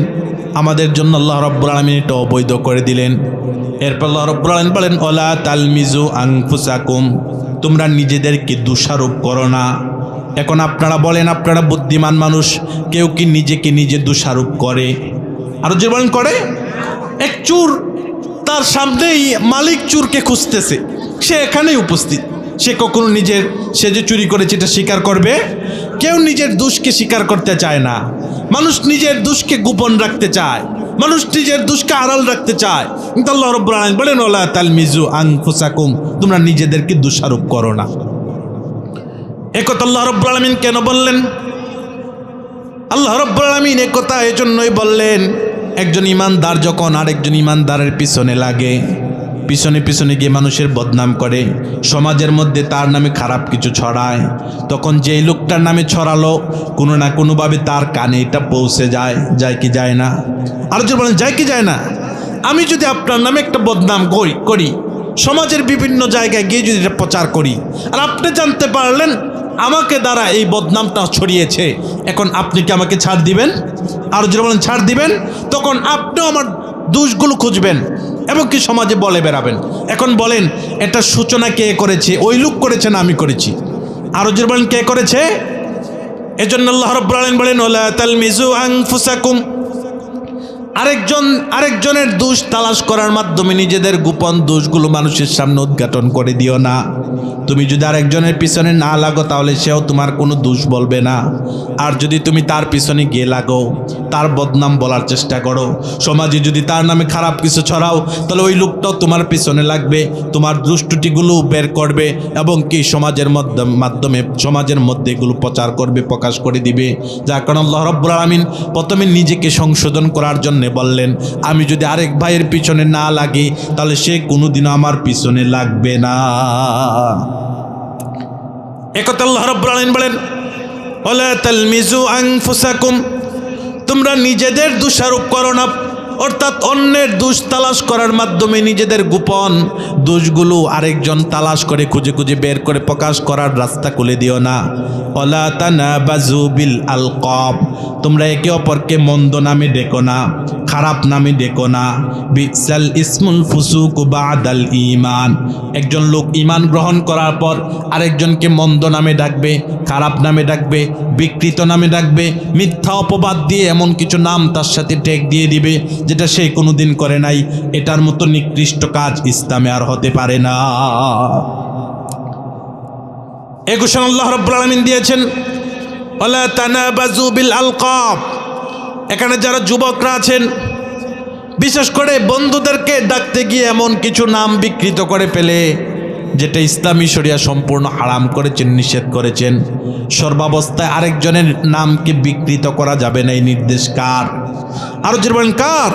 আমাদের জন্য। আল্লাহ রাব্বুল আলামিন এটা অবৈধ করে দিলেন। এরপর আল্লাহ রাব্বুল আলামিন বলেন ওয়ালা তালমিজু আনফুসাকুম, তোমরা নিজেদেরকে দোষারোপ করো না। এখন আপনারা বলেন, আপনারা বুদ্ধিমান মানুষ, কেউ কি নিজেকে নিজে দোষারোপ করে? আরো যে বলেন করে? এক চোর তার সামনেই মালিক চোরকে খুঁজতেছে, সে এখানেই উপস্থিত, সে কখনো সে যে চুরি করেছে এটা স্বীকার করবে? কেউ নিজের দোষকে স্বীকার করতে চায় না। মানুষ নিজের দোষকে গোপন রাখতে চায়, মানুষ নিজের দোষকে আড়াল রাখতে চায়। কিন্তু আল্লাহ রাব্বুল আলামিন বলেন ওয়ালা তালমিজু আনফুসাকুম, তোমরা নিজেদেরকে দোষারোপ করো না। একথা আল্লাহ রাব্বুল আলামিন কেন বললেন? আল্লাহ রাব্বুল আলামিন একথা এজন্যই বললেন, একজন ইমানদার যখন আরেকজন ইমানদারের পিছনে লাগে, পিছনে পিছনে গিয়ে মানুষের বদনাম করে, সমাজের মধ্যে তার নামে খারাপ কিছু ছড়ায়, তখন যেই লোকটার নামে ছড়ালো কোনো না কোনোভাবে তার কানে এটা পৌঁছে যায় কি যায় না? আরো যে বলেন যায় কি যায় না? আমি যদি আপনার নামে একটা বদনাম করি সমাজের বিভিন্ন জায়গায় গিয়ে যদি এটা প্রচার করি, আর আপনি জানতে পারলেন আমাকে দ্বারা এই বদনামটা ছড়িয়েছে, এখন আপনি কি আমাকে ছাড় দিবেন? আরো যে বলেন ছাড় দিবেন? তখন আপনিও আমার দোষগুলো খুঁজবেন এবং কি সমাজে বলে বেড়াবেন। এখন বলেন এটা সূচনা কে করেছে? ওই লোক করেছে না আমি করেছি? আরো যে বলেন কে করেছে? এজন্য আল্লাহ রাব্বুল আলামিন বলেন ওয়ালা তালমিজু আনফুসাকুম, আরেকজনের দোষ তালাশ করার মাধ্যমে নিজেদের গোপন দোষগুলো মানুষের সামনে উদ্ঘাটন করে দিও না। তুমি যদি আরেকজনের পিছনে না লাগো তাহলে সেও তোমার কোনো দোষ বলবে না। আর যদি তুমি তার পিছনে গিয়ে লাগো, তার বদনাম বলার চেষ্টা করো, সমাজে যদি তার নামে খারাপ কিছু ছড়াও, তাহলে ওই লোকটাও তোমার পিছনে লাগবে, তোমার দুষ্টুটিগুলো বের করবে এবং কি সমাজের মাধ্যমে সমাজের মধ্যে এগুলো প্রচার করবে, প্রকাশ করে দিবে। যার কারণে আল্লাহ রাব্বুল আলামিন প্রথমে নিজেকে সংশোধন করার জন্য বললেন, আমি যদি আরেক ভাইয়ের পিছনে না লাগি তাহলে সে কোনোদিনও আমার পিছনে লাগবে না। একথা আল্লাহ রাব্বুল আলামিন বলেন ওয়ালা তালমিজু আনফুসাকুম, তোমরা নিজেদের দোষারোপ করো না, অর্থাৎ অন্যের দোষ তালাশ করার মাধ্যমে নিজেদের গোপন দোষগুলো আরেকজন তালাশ করে খুঁজে খুঁজে বের করে প্রকাশ করার রাস্তা খুলে দিও না। ওয়ালা তানাবাজু বিল আলকাব, তোমরা একে অপরকে মন্দ নামে ডেকো না, খারাপ নামে ডেকো না। বিসাল ইসমুল ফুসুকু বাদাল ঈমান, একজন লোক ঈমান গ্রহণ করার পর আরেকজনকে মন্দ নামে ডাকবে, খারাপ নামে ডাকবে, বিকৃত নামে ডাকবে, মিথ্যা অপবাদ দিয়ে এমন কিছু নাম তার সাথে টেক দিয়ে দিবে যেটা সে কোনোদিন করে নাই। এটার মতো নিকৃষ্ট কাজ ইসলামে আর হতে পারে না। এই ঘোষণা আল্লাহ রাব্বুল আলামিন দিয়েছেন ওয়ালা তানাবাজু বিল আলকাব। এখানে যারা যুবকরা আছেন, বিশেষ করে বন্ধুদেরকে ডাকতে গিয়ে এমন কিছু নাম বিকৃত করে ফেলে যেটা ইসলামী শরিয়া সম্পূর্ণ হারাম করেছেন, নিষেধ করেছেন। সর্বাবস্থায় আরেকজনের নামকে বিকৃত করা যাবে না, এই নির্দেশ কার? আরো যে বলেন কার?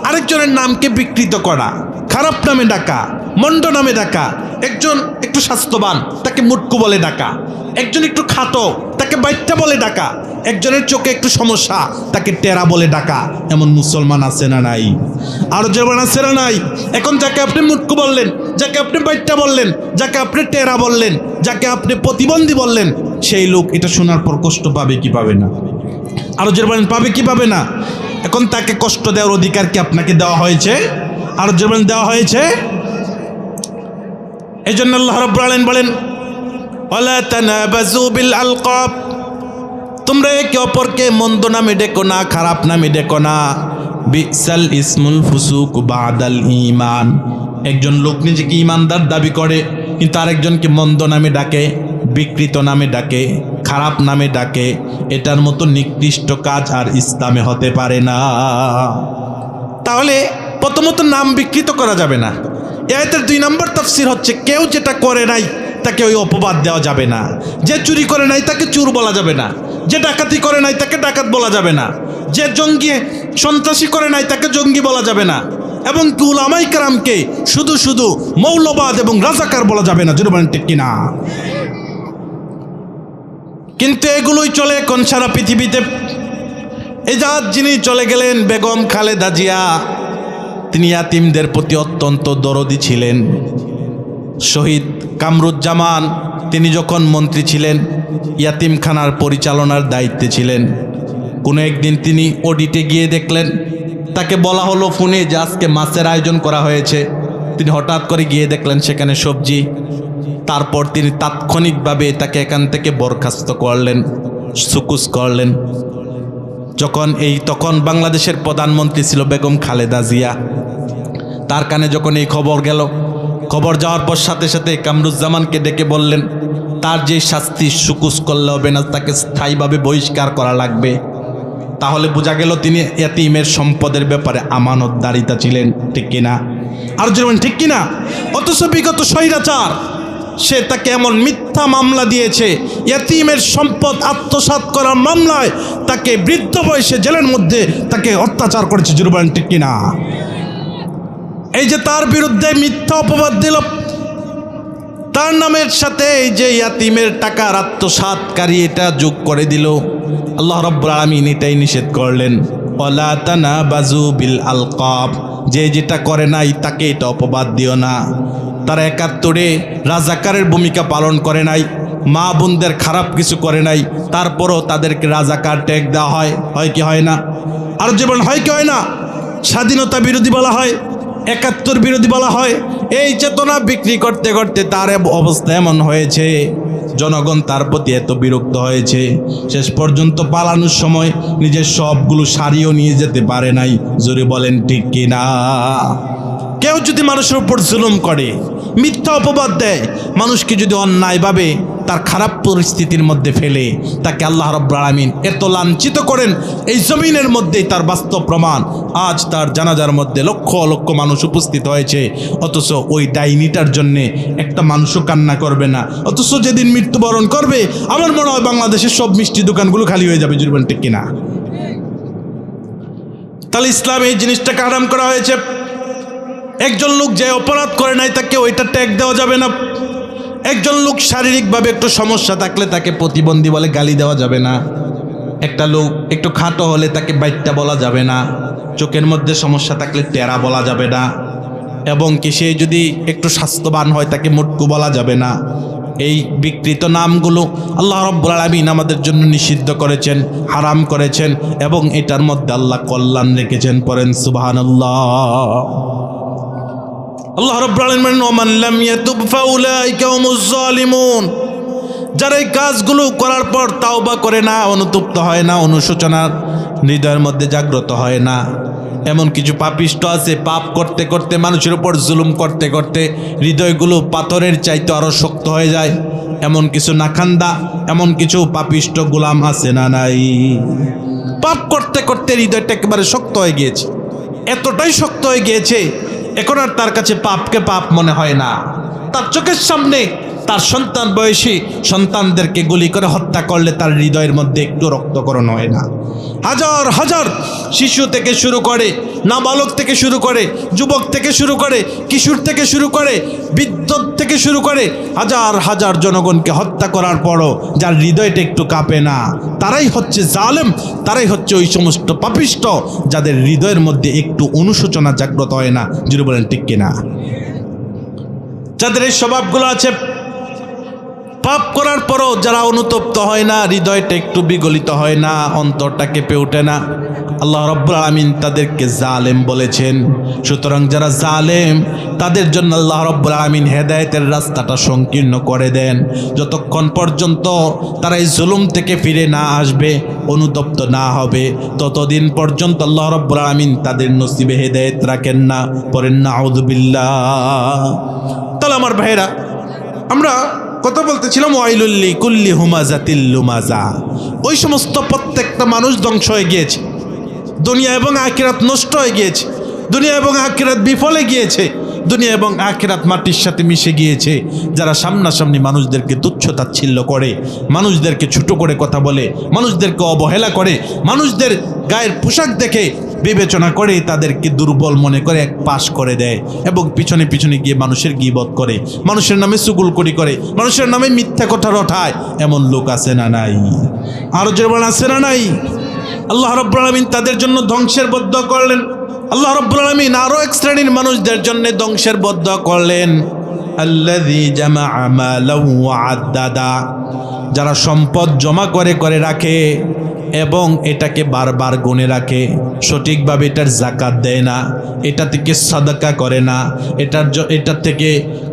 আরেকজনের নামকে বিকৃত করা, খারাপ নামে ডাকা, মন্দ নামে ডাকা। একজন একটু স্বাস্থ্যবান তাকে মুটকু বলে ডাকা, একজন একটু খাটো তাকে বাইট্টা বলে ডাকা, একজনের চোখে একটু সমস্যা তাকে টেরা বলে ডাকা। এমন মুসলমান আছে না নাই? আরো যেমন আছে না নাই? এখন যাকে আপনি মুটকু বললেন, যাকে আপনি বাইট্টা বললেন, যাকে আপনি টেরা বললেন, যাকে আপনি প্রতিবন্ধী বললেন, সেই লোক এটা শোনার পর কষ্ট পাবে কি পাবে না? আরো যেমন পাবে কি পাবে না? এখন তাকে কষ্ট দেওয়ার অধিকার কি আপনাকে দেওয়া হয়েছে? আরো যেমন দেওয়া হয়েছে। এই জন্য আল্লাহ রাব্বুল আলামিন বলেন ওয়ালা তানাবাজু বিল আলকাব, তোমরা একে অপরকে মন্দ নামে ডেকো না, খারাপ নামে ডেকো না। বিসাল ইসমুল ফুসুক বাদাল ঈমান, একজন লোক নিজেকে ঈমানদার দাবি করে কিন্তু আরেকজনকে মন্দ নামে ডাকে, বিকৃত নামে ডাকে, খারাপ নামে ডাকে। এটার মতো নিকৃষ্ট কাজ আর ইসলামে হতে পারে না। তাহলে প্রথমত নাম বিকৃত করা যাবে না। আয়াতের 2 নম্বর তাফসীর হচ্ছে কেউ যেটা করে নাই তাকে ওই অপবাদ দেওয়া যাবে না। যে চুরি করে নাই তাকে চোর বলা যাবে না। যে ডাকাতি করে নাই তাকে ডাকাত বলা যাবে না, যে জঙ্গি সন্ত্রাসী করে নাই তাকে জঙ্গি বলা যাবে না, এবং উলামায়ে কেরামকে শুধু শুধু মৌলবাদ এবং রাজাকার বলা যাবে না। জুড়ে বলেন ঠিক কিনা? কিন্তু এগুলোই চলে এখন সারা পৃথিবীতে। এজাজ যিনি চলে গেলেন, বেগম খালেদা জিয়া, তিনি ইয়াতিমদের প্রতি অত্যন্ত দরদি ছিলেন। শহীদ কামরুজ্জামান তিনি যখন মন্ত্রী ছিলেন, ইয়াতিমখানার পরিচালনার দায়িত্বে ছিলেন। কোনো একদিন তিনি অডিটে গিয়ে দেখলেন, তাকে বলা হলো ফোনে যে আজকে মাছের আয়োজন করা হয়েছে। তিনি হঠাৎ করে গিয়ে দেখলেন সেখানে সবজি। তারপর তিনি তাৎক্ষণিকভাবে তাকে এখান থেকে বরখাস্ত করলেন, সুকুস করলেন। তখন বাংলাদেশের প্রধানমন্ত্রী ছিল বেগম খালেদা জিয়া। তার কানে যখন এই খবর গেল, খবর যাওয়ার পর সাথে সাথে কামরুজ্জামানকে ডেকে বললেন তার যে শাস্তি সুকুস করলে হবে না, তাকে স্থায়ীভাবে বহিষ্কার করা লাগবে। তাহলে বোঝা গেল তিনি ইয়াতিমের সম্পদের ব্যাপারে আমানতদারিতা ছিলেন, ঠিক কিনা? আর যেমন ঠিক কিনা? অথচ বিগত স্বৈরাচার সে তাকে এমন মিথ্যা মামলা দিয়েছে, ইয়াতিমের সম্পদ আত্মসাৎ করার মামলায় তাকে বৃদ্ধ বয়সে জেলের মধ্যে তাকে অত্যাচার করেছে। জুড়ে বলেন ঠিক কিনা? এই যে তার বিরুদ্ধে মিথ্যা অপবাদ দিল, তার নামের সাথে এই যে ইয়াতিমের টাকার আত্মসাৎকারী এটা যোগ করে দিল, আল্লাহ রাব্বুল আলামিন এটাই নিষেধ করলেন, ওয়ালা তানাবাজু বিল আলকাব, যে যেটা করে নাই তাকে এটা অপবাদ দিও না। তারা ৭১-এ রাজাকারের ভূমিকা পালন করে নাই, মা বোনদের খারাপ কিছু করে নাই, তারপরও তাদেরকে রাজাকার ট্যাগ দেওয়া হয় কি হয় না? আর যেমন হয় কি হয় না? স্বাধীনতা বিরোধী বলা হয়, ৭১ বিরোধী বলা হয়। এই চেতনা বিক্রি করতে করতে তার অবস্থা এমন হয়েছে, জনগণ তার প্রতি এত বিরক্ত হয়েছে, শেষ পর্যন্ত পালানোর সময় নিজের সবগুলো শাড়িও নিয়ে যেতে পারে নাই। জোরে বলেন ঠিক কিনা? কেউ যদি মানুষের উপর জুলুম করে, মিথ্যা অপবাদ দেয়, মানুষকে যদি অন্যায়ভাবে তার খারাপ পরিস্থিতির মধ্যে ফেলে, তাকে আল্লাহ রাব্বুল আলামিন এত লাঞ্ছিত করেন, এই জমিনের মধ্যেই তার বাস্তব প্রমাণ। আজ তার জানাজার মধ্যে লক্ষ লক্ষ মানুষ উপস্থিত হয়েছে, অথচ ওই ডাইনিটার জন্যে একটা মানুষও কান্না করবে না। অথচ যেদিন মৃত্যুবরণ করবে, আমার মনে হয় বাংলাদেশের সব মিষ্টি দোকানগুলো খালি হয়ে যাবে। জুরবান ঠিক কিনা? তাহলে ইসলাম এই জিনিসটাকে হারাম করা হয়েছে। একজন লোক যে অপরাধ করে নাই তাকে ওইটা ট্যাগ দেওয়া যাবে না। একজন লোক শারীরিকভাবে একটু সমস্যা থাকলে তাকে প্রতিবন্ধী বলে গালি দেওয়া যাবে না। একটা লোক একটু খাটো হলে তাকে বাইট্টা বলা যাবে না। চোখের মধ্যে সমস্যা থাকলে টেরা বলা যাবে না। এবং কি সে যদি একটু স্বাস্থ্যবান হয় তাকে মুটকু বলা যাবে না। এই বিকৃত নামগুলো আল্লাহ রাব্বুল আলামিন আমাদের জন্য নিষিদ্ধ করেছেন, হারাম করেছেন, এবং এটার মধ্যে আল্লাহ কল্যাণ রেখেছেন। পড়েন সুবহানাল্লাহ। আল্লাহ রাব্বুল আলামিন ওমান লাম ইয়াতুব ফাউলাইকা হুমুজ জালিমুন, যারা এই কাজগুলো করার পর তাওবা করে না, অনুতপ্ত হয় না, অনুশোচনা হৃদয়ের মধ্যে জাগ্রত হয় না, এমন কিছু পাপিষ্ট আছে, পাপ করতে করতে মানুষের উপর জুলুম করতে করতে হৃদয়গুলো পাথরের চাইতে আরও শক্ত হয়ে যায়। এমন কিছু নাখান্দা, এমন কিছু পাপিষ্ট গোলাম আছে না নাই? পাপ করতে করতে হৃদয়টা একেবারে শক্ত হয়ে গিয়েছে, এতটাই শক্ত হয়ে গিয়েছে এখন আর তার কাছে পাপকে পাপ মনে হয় না। তার চোখের সামনে তার সন্তান বয়সী সন্তানদেরকে গুলি করে হত্যা করলে তার হৃদয়ের মধ্যে একটু রক্তকরণ হয় না। হাজার হাজার শিশু থেকে শুরু করে, নাবালক থেকে শুরু করে, যুবক থেকে শুরু করে, কিশোর থেকে শুরু করে, বৃদ্ধ থেকে শুরু করে হাজার হাজার জনগণকে হত্যা করার পরও যার হৃদয়টা একটু কাঁপে না, তারাই হচ্ছে জালেম, তারাই হচ্ছে ওই সমস্ত পাপিষ্ট যাদের হৃদয়ের মধ্যে একটু অনুশোচনা জাগ্রত হয় না। যদি বলেন ঠিক কিনা? যাদের এই স্বভাবগুলো আছে, পাপ করার পরও যারা অনুতপ্ত হয় না, হৃদয়টা একটু বিগলিত হয় না, অন্তরটা কেঁপে ওঠে না, আল্লাহ রাব্বুল আলামিন তাদেরকে জালেম বলেছেন। সুতরাং যারা জালেম তাদের জন্য আল্লাহ রাব্বুল আলামিন হেদায়েতের রাস্তাটা সংকীর্ণ করে দেন। যতক্ষণ পর্যন্ত তারা এই জুলুম থেকে ফিরে না আসবে, অনুতপ্ত না হবে, ততদিন পর্যন্ত আল্লাহ রাব্বুল আলামিন তাদের নসিবে হেদায়েত রাখেন না। পড়েন নাউযু বিল্লাহ। তাহলে আমার ভাইরা, আমরা কথা বলতেছিলাম ওয়াইলুল্লি কুল্লি হুমাজাতিল লুমাজা, ওই সমস্ত প্রত্যেকটা মানুষ ধ্বংস হয়ে গিয়েছে, দুনিয়া এবং আখিরাত নষ্ট হয়ে গিয়েছে, দুনিয়া এবং আখিরাত বিফলে গিয়েছে। দুনিয়া এবং আখিরাত মাটির সাথে মিশে গিয়েছে। যারা সামনাসামনি মানুষদেরকে তুচ্ছ তাচ্ছিল্য করে, মানুষদেরকে ছোট করে কথা বলে, মানুষদেরকে অবহেলা করে, মানুষদের গায়ের পোশাক দেখে বিবেচনা করে তাদেরকে দুর্বল মনে করে এক পাশ করে দেয় এবং পিছনে পিছনে গিয়ে মানুষের গীবত করে, মানুষের নামে চুগলখড়ি করে, মানুষের নামে মিথ্যা কথা রটায়, এমন লোক আছে না নাই? আরো জোরে আছে না নাই? আল্লাহ রাব্বুল আলামিন তাদের জন্য ধ্বংসের বদদুয়া করলেন। আল্লাহ রাব্বুল আলামিন আরো এক শ্রেণীর মানুষদের জন্য ধ্বংসের বদদুয়া করলেন, আল্লাযী জামাআ মালান ওয়া আদ্দাদা, যারা সম্পদ জমা করে করে রাখে এবং এটাকে বারবার গুনে রাখে, সঠিকভাবে এটার যাকাত দেয় না, এটা থেকে সাদাকা করে না, এটার থেকে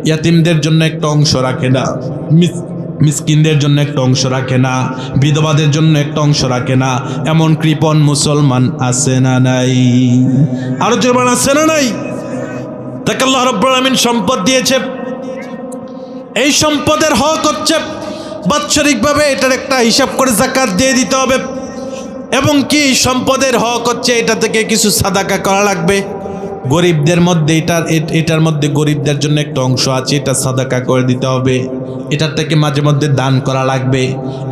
ইয়াতিমদের জন্য একটা অংশ রাখে না, মিসকিনদের জন্য একটা অংশ রাখে না, বিধবাদের জন্য একটা অংশ রাখে না, এমন কৃপণ মুসলমান আছে না নাই? আরো জোরবান আছে না নাই? তাকে আল্লাহ রাব্বুল আলামিন সম্পদ দিয়েছে, এই সম্পদের হক হচ্ছে বাৎসরিকভাবে এটার একটা হিসাব করে যাকাত দিয়ে দিতে হবে, এবং কি সম্পদের হক হচ্ছে এটা থেকে কিছু সাদাকা করা লাগবে। গরিবদের মধ্যে এটার মধ্যে গরিবদের জন্য একটা অংশ আছে, এটা সাদাকা করে দিতে হবে। এটার থেকে মাঝে মধ্যে দান করা লাগবে,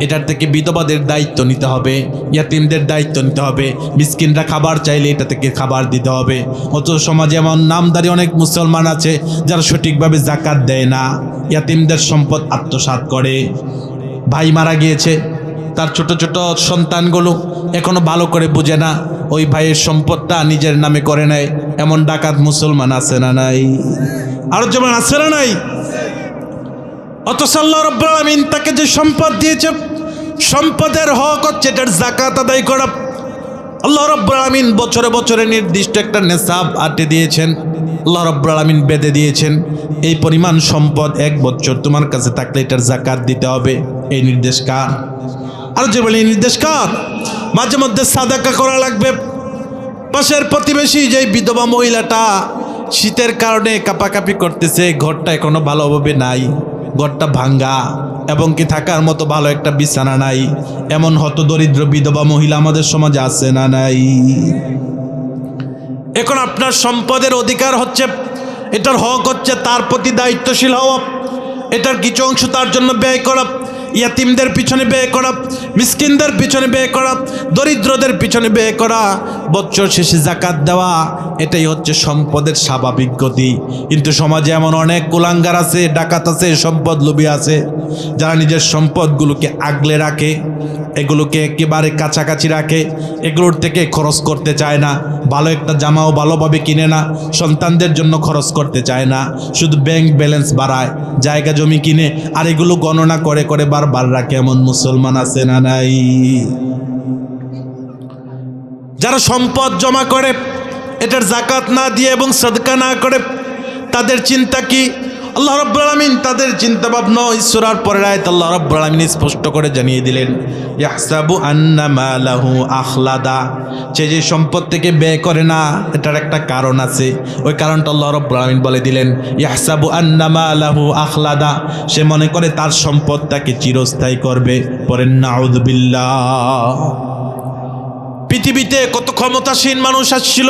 এটার থেকে বিধবাদের দায়িত্ব নিতে হবে, ইয়াতিমদের দায়িত্ব নিতে হবে, মিসকিনরা খাবার চাইলে এটা থেকে খাবার দিতে হবে। অত সমাজে এমন নামদারি অনেক মুসলমান আছে যারা সঠিকভাবে যাকাত দেয় না, ইয়াতিমদের সম্পদ আত্মসাৎ করে। ভাই মারা গিয়েছে, তার ছোট ছোট সন্তানগুলো এখনো ভালো করে বুঝে না, ওই ভাইয়ের সম্পদটা নিজের নামে করে নেয়, এমন ডাকাত মুসলমান আছে না নাই? আরো যেমন আছে না নাই? অথচ আল্লাহ রাব্বুল আলামিন তাকে যে সম্পদ দিয়েছে, সম্পদের হক হচ্ছে এটার যাকাত আদায় করা। আল্লাহ রাব্বুল আলামিন বছরে বছরে নির্দিষ্ট একটা নেসাব আটে দিয়েছেন, আল্লাহ রাব্বুল আলামিন বেঁধে দিয়েছেন, এই পরিমাণ সম্পদ এক বছর তোমার কাছে থাকলে এটার যাকাত দিতে হবে। এই নির্দেশ কার? আর যে বলি নির্দেশ কার? মাঝে মধ্যে সাদাকা করা লাগবে। পাশের প্রতিবেশী যে বিধবা মহিলাটা শীতের কারণে কাঁপাকাঁপি করতেছে, ঘরটা এখনো ভালোভাবে নাই, ঘরটা ভাঙ্গা এবং কি থাকার মতো ভালো একটা বিছানা নাই, এমন হতদরিদ্র বিধবা মহিলা আমাদের সমাজে আছে না নাই? এখন আপনার সম্পদের অধিকার হচ্ছে, এটার হক হচ্ছে তার প্রতি দায়িত্বশীল হওয়া, এটার কিছু অংশ তার জন্য ব্যয় করা, ইয়াতিমদের পিছনে ব্যয় করা, মিসকিনদের পিছনে ব্যয় করা, দরিদ্রদের পিছনে ব্যয় করা, বছর শেষে যাকাত দেওয়া, এটাই হচ্ছে সম্পদের স্বাভাবিক গতি। কিন্তু সমাজে এমন অনেক কুলাঙ্গার আছে, ডাকাত আছে, সম্পদ লোভী আছে, যারা নিজের সম্পদগুলোকে আগলে রাখে, এগুলোকে একেবারে কাছাকাছি রাখে, এগুলোর থেকে খরচ করতে চায় না, ভালো একটা জামাও ভালোভাবে কিনে না, সন্তানদের জন্য খরচ করতে চায় না, শুধু ব্যাংক ব্যালেন্স বাড়ায়, জায়গা জমি কিনে, আর এগুলো গণনা করে করে বারবার রাখে, এমন মুসলমান আছে না নাই? যারা সম্পদ জমা করে এটার যাকাত না দিয়ে এবং সাদকা না করে, তাদের চিন্তা কি? আল্লাহ রাব্বুল আলামিন তাদের চিন্তা ভাবনা সূরার পরের আয়াত আল্লাহ রাব্বুল আলামিন স্পষ্ট করে জানিয়ে দিলেন, ইয়াহসাবু আন্না মালাহু আখলাদা, যে সম্পদ থেকে ব্যয় করে না, এটার একটা কারণ আছে, ওই কারণটা আল্লাহ রাব্বুল আলামিন বলে দিলেন। ইয়াহসাবু আন্না মালাহু আখলাদা, সে মনে করে তার সম্পদটাকে চিরস্থায়ী করবে। পরেন নাউযু বিল্লাহ। পৃথিবীতে কত ক্ষমতাসীন মানুষ আসছিল,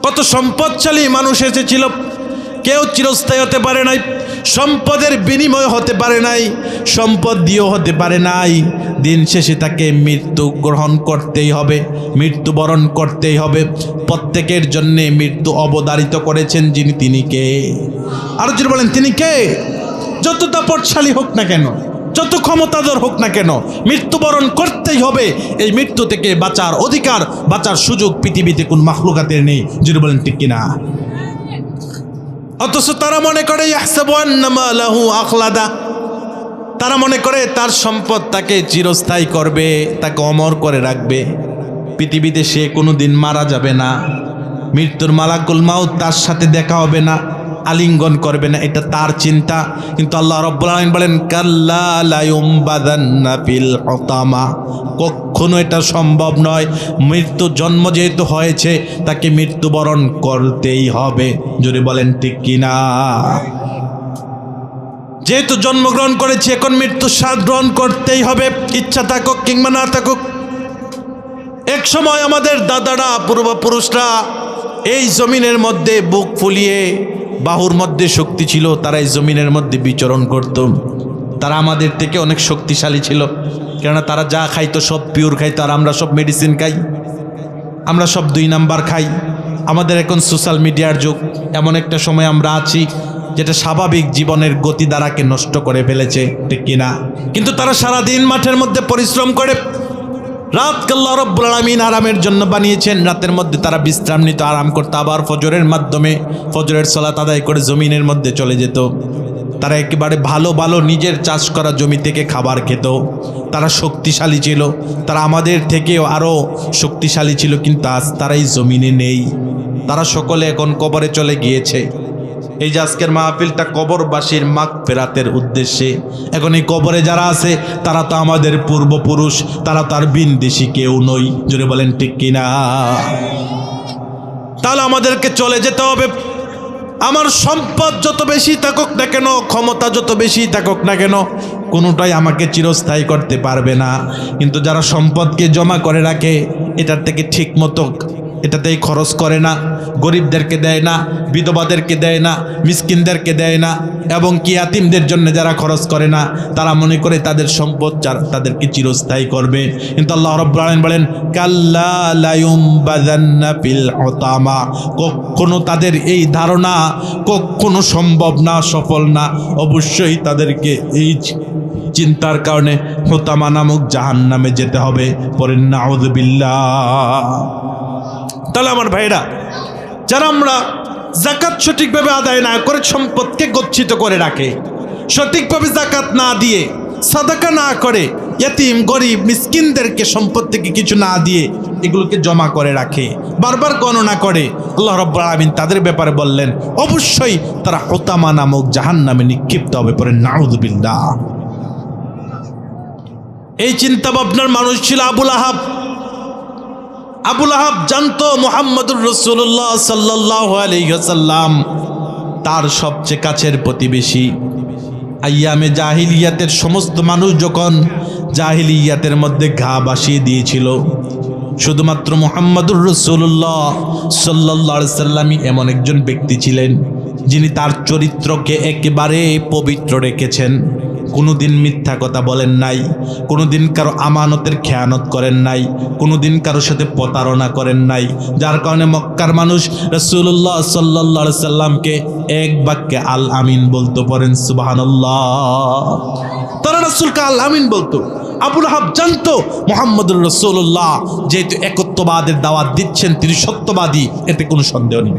কত সম্পদশালী মানুষ এসেছিল, কেউ চিরস্থায়ী হতে পারে নাই, সম্পদের বিনিময় হতে পারে নাই, সম্পদ দিয়েও হতে পারে নাই। দিন শেষে তাকে মৃত্যু গ্রহণ করতেই হবে, মৃত্যুবরণ করতেই হবে। প্রত্যেকের জন্যে মৃত্যু অবধারিত করেছেন যিনি, তিনি কে? আরো যদি বলেন তিনি কে? যত দাপটশালী হোক না কেন, যত ক্ষমতাধর হোক না কেন, মৃত্যুবরণ করতেই হবে। এই মৃত্যু থেকে বাঁচার অধিকার, বাঁচার সুযোগ পৃথিবীতে কোন মাখলুকাতের নেই। যদি বলেন ঠিক কিনা? অথচ তারা মনে করে ইয়াহসাবু আন্না মালাহু আখলাদা, তারা মনে করে তার সম্পদ তাকে চিরস্থায়ী করবে, তাকে অমর করে রাখবে। পৃথিবীতে সে কোনো দিন মারা যাবে না, মৃত্যুর মালাকুল মাউত তার সাথে দেখা হবে না, আলিঙ্গন করবে না, এটা তার চিন্তা। কিন্তু আল্লাহ রাব্বুল আলামিন বলেন, কাল্লা লা ইউমবাদান্না ফিল হুতামা, কখনো এটা সম্ভব নয়। মৃত্যু জন্ম যেহেতু হয়েছে, তাকে মৃত্যুবরণ করতেই হবে। যদি বলেন ঠিক কিনা? যেহেতু জন্মগ্রহণ করেছে, এখন মৃত্যু স্বাদ গ্রহণ করতেই হবে, ইচ্ছা থাকুক কিংবা না থাকুক। এক সময় আমাদের দাদারা, পূর্বপুরুষরা এই জমিনের মধ্যে বুক ফুলিয়ে বাহুর মধ্যে শক্তি ছিল, তারা এই জমিনের মধ্যে বিচরণ করত। তারা আমাদের থেকে অনেক শক্তিশালী ছিল, কেননা তারা যা খাইতো সব পিওর খাইতো, আর আমরা সব মেডিসিন খাই, আমরা সব 2 নাম্বার খাই। আমাদের এখন সোশ্যাল মিডিয়ার যুগ, এমন একটা সময় আমরা আছি যেটা স্বাভাবিক জীবনের গতিধারাকে নষ্ট করে ফেলেছে, ঠিক কিনা? কিন্তু তারা সারাদিন মাঠের মধ্যে পরিশ্রম করে, রাতকে আল্লাহ রাব্বুল আলামিন আরামের জন্য বানিয়েছেন, রাতের মধ্যে তারা বিশ্রাম নিত, আরাম করতো, আবার ফজরের মাধ্যমে ফজরের সালাত আদায় করে জমিনের মধ্যে চলে যেত। তারা একেবারে ভালো ভালো নিজের চাষ করা জমি থেকে খাবার খেত। তারা শক্তিশালী ছিল, তারা আমাদের থেকেও আরও শক্তিশালী ছিল, কিন্তু আজ তারা এই জমিনে নেই। তারা সকলে এখন কবরে চলে গিয়েছে। এই যে আজকের মাহফিলটা কবরবাসীর মাগফিরাতের উদ্দেশ্যে। এখন এই কবরে যারা আছে তারা তো আমাদের পূর্বপুরুষ, তারা তার বিনদেশি কেউ নই, জোরে বলেন ঠিক কিনা? তাহলে আমাদেরকে চলে যেতে হবে। আমার সম্পদ যত বেশি থাকুক না কেন, ক্ষমতা যত বেশি থাকুক না কেন, কোনোটাই আমাকে চিরস্থায়ী করতে পারবে না। কিন্তু যারা সম্পদকে জমা করে রাখে, এটার থেকে ঠিক মতো এটাতেই খরচ করে না, গরিবদেরকে দেয় না, বিধবাদেরকে দেয় না, মিসকিনদেরকে দেয় না, এবং কি ইয়াতিমদের জন্য যারা খরচ করে না, তারা মনে করে তাদের সম্পদ তাদেরকে চিরস্থায়ী করবে। কিন্তু আল্লাহ রাব্বুল আলামিন বলেন, কাল্লা লা ইউমবাযান্না ফিল হুতামা, কখনো তাদের এই ধারণা কখনো সম্ভব না, সফল না। অবশ্যই তাদেরকে এই চিন্তার কারণে হুতামা নামক জাহান্নামে যেতে হবে। পড়েন নাউযুবিল্লাহ। তাহলে আমার ভাইরা, যারা আমরা যাকাত সঠিকভাবে আদায় না করে সম্পদকে গচ্ছিত করে রাখে, সঠিকভাবে যাকাত না দিয়ে, সাদাকা না করে, ইয়াতিম গরিব মিসকিনদেরকে সম্পদ থেকে কিছু না দিয়ে এগুলোকে জমা করে রাখে, বারবার গণনা করে, আল্লাহ রাব্বুল আলামিন তাদের ব্যাপারে বললেন অবশ্যই তারা হুতামা নামক জাহান্নামে নিক্ষিপ্ত হবে। পরে নাউযুবিল্লাহ। এই চিন্তা ভাবনার মানুষ ছিল আবুল আহাব। আবুল আহাব জানতো মুহাম্মদুর রাসূলুল্লাহ সাল্লাল্লাহু আলাইহি ওয়াসাল্লাম তার সবচেয়ে কাছের প্রতিবেশী। আইয়ামে জাহিলিয়াতের সমস্ত মানুষ যখন জাহিলিয়াতের মধ্যে ঘা বাসিয়ে দিয়েছিল, শুধুমাত্র মুহাম্মদুর রাসূলুল্লাহ সাল্লাল্লাহু আলাইহি ওয়াসাল্লামই এমন একজন ব্যক্তি ছিলেন যিনি তার চরিত্রকে একেবারে পবিত্র রেখেছেন। কোনোদিন মিথ্যা কথা বলেন নাই, কোনোদিন কারো আমানতের খেয়ানত করেন নাই, কোনোদিন কারোর সাথে প্রতারণা করেন নাই, যার কারণে মক্কার মানুষ রাসূলুল্লাহ সাল্লাল্লাহু আলাইহি সাল্লামকে এক বাক্যে আল আমিন বলতো। পড়েন সুবহানাল্লাহ। তারা রাসূলকে আল আমিন বলতো। আবুল আহাব জানতো মুহাম্মদুর রাসূলুল্লাহ যেহেতু একত্ববাদের দাওয়াত দিচ্ছেন, তিনি সত্যবাদী, এতে কোনো সন্দেহ নেই।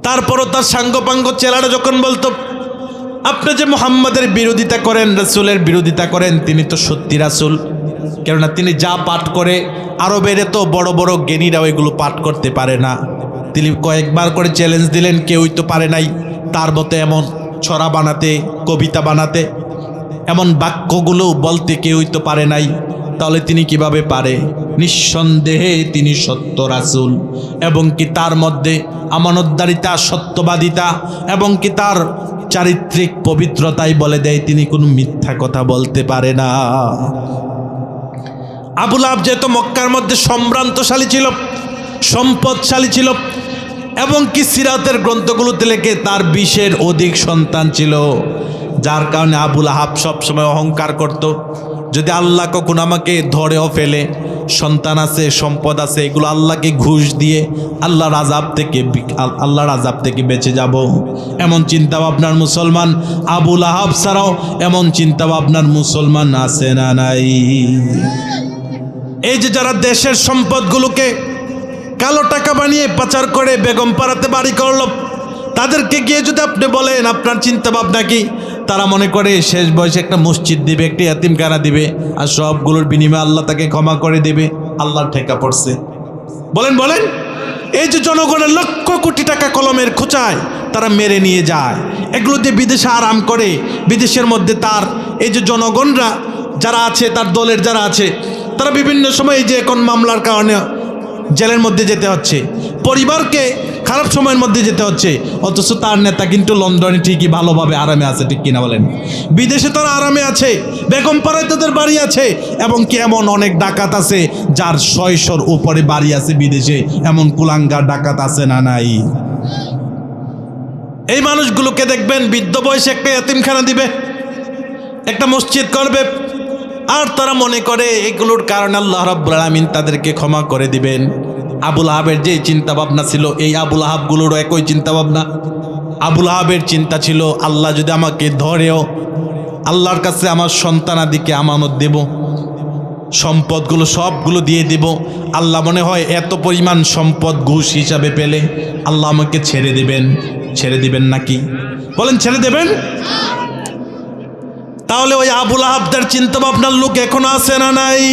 তারপরও তার সাঙ্গপাঙ্গ চেলারা যখন বলতো, আপনি যে মুহাম্মাদের বিরোধিতা করেন, রাসূলের বিরোধিতা করেন, তিনি তো সত্যি রাসূল, কেননা তিনি যা পাঠ করে আরবের তো বড় বড় জ্ঞানীরাও এগুলো পাঠ করতে পারে না। তিনি কয়েকবার করে চ্যালেঞ্জ দিলেন, কেউই তো পারে নাই তার মতো এমন ছড়া বানাতে, কবিতা বানাতে, এমন বাক্যগুলো বলতে কেউই তো পারে নাই, তাহলে তিনি কিভাবে পারে? নিঃসন্দেহে তিনি সত্য রাসূল, এবং কি তার মধ্যে আমানতদারিতা, সত্যবাদিতা এবং কি তার চারিত্রিক পবিত্রতাই বলে দেয় তিনি কোনো মিথ্যা কথা বলতে পারে না। আবুল আহাব যেহেতু মক্কার মধ্যে সম্ভ্রান্তশালী ছিল, সম্পদশালী ছিল, এবং কি সিরাতের গ্রন্থগুলোতে লেখে তার 20-এর অধিক সন্তান ছিল, যার কারণে আবুল আহাব সবসময় অহংকার করত, যদি আল্লাহ কখন আমাকে ধরেও ফেলে, সন্তান আছে, সম্পদ আছে, এগুলো আল্লাহকে ঘুষ দিয়ে আল্লাহর আযাব থেকে বেঁচে যাব। এমন চিন্তা ভাবনার মুসলমান আবুল আহাব ছাড়াও এমন চিন্তা ভাবনার মুসলমান আছে না নাই? এই যে যারা দেশের সম্পদগুলোকে কালো টাকা বানিয়ে পাচার করে বেগম পাড়াতে বাড়ি করল, তাদেরকে গিয়ে যদি আপনি বলেন আপনার চিন্তা ভাবনা কি, তারা মনে করে শেষ বয়সে একটা মসজিদ দিবে, একটা ইয়াতিমখানা দিবে, আর সবগুলোর বিনিময়ে আল্লাহ তাকে ক্ষমা করে দেবে। আল্লাহর ঠেকা পড়ছে। বলেন বলেন, এই যে জনগণের লক্ষ কোটি টাকা কলমের খোঁচায় তারা মেরে নিয়ে যায়, এগুলো দিয়ে বিদেশে আরাম করে, বিদেশের মধ্যে তার এই যে জনগণরা যারা আছে, তার দলের যারা আছে, তারা বিভিন্ন সময় এই যে এখন মামলার কারণে জেলের মধ্যে যেতে হচ্ছে, পরিবারকে খারাপ সময়ের মধ্যে যেতে হচ্ছে, অথচ তার নেতা কিন্তু লন্ডনে ঠিকই ভালোভাবে আরামে আছে, ঠিক কিনা বলেন? বিদেশে তারা আরামে আছে, বেগম পাড়ায় তাদের বাড়ি আছে, এবং কি এমন অনেক ডাকাত আছে যার 600-র উপরে বাড়ি আছে বিদেশে, এমন কুলাঙ্গার ডাকাত আছে না নাই? এই মানুষগুলোকে দেখবেন বৃদ্ধ বয়সে একটা এতিমখানা দিবে, একটা মসজিদ করবে, আর তারা মনে করে এগুলোর কারণে আল্লাহ রাব্বুল আলামিন তাদেরকে ক্ষমা করে দিবেন। আবুল আহাবের যে চিন্তা ভাবনা ছিল, এই আবুল আহাবগুলোরও একই চিন্তা ভাবনা। আবুল আহাবের চিন্তা ছিল, আল্লাহ যদি আমাকে ধরেও, আল্লাহর কাছে আমার সন্তানাদিকে আমানত দেব, সম্পদগুলো সবগুলো দিয়ে দেব, আল্লাহ মনে হয় এত পরিমাণ সম্পদ ঘুষ হিসাবে পেলে আল্লাহ আমাকে ছেড়ে দেবেন। ছেড়ে দিবেন নাকি? বলেন ছেড়ে দেবেন? তাহলে ওই আবুল আহাবদের চিন্তা ভাবনার লোক এখনো আছে না নাই?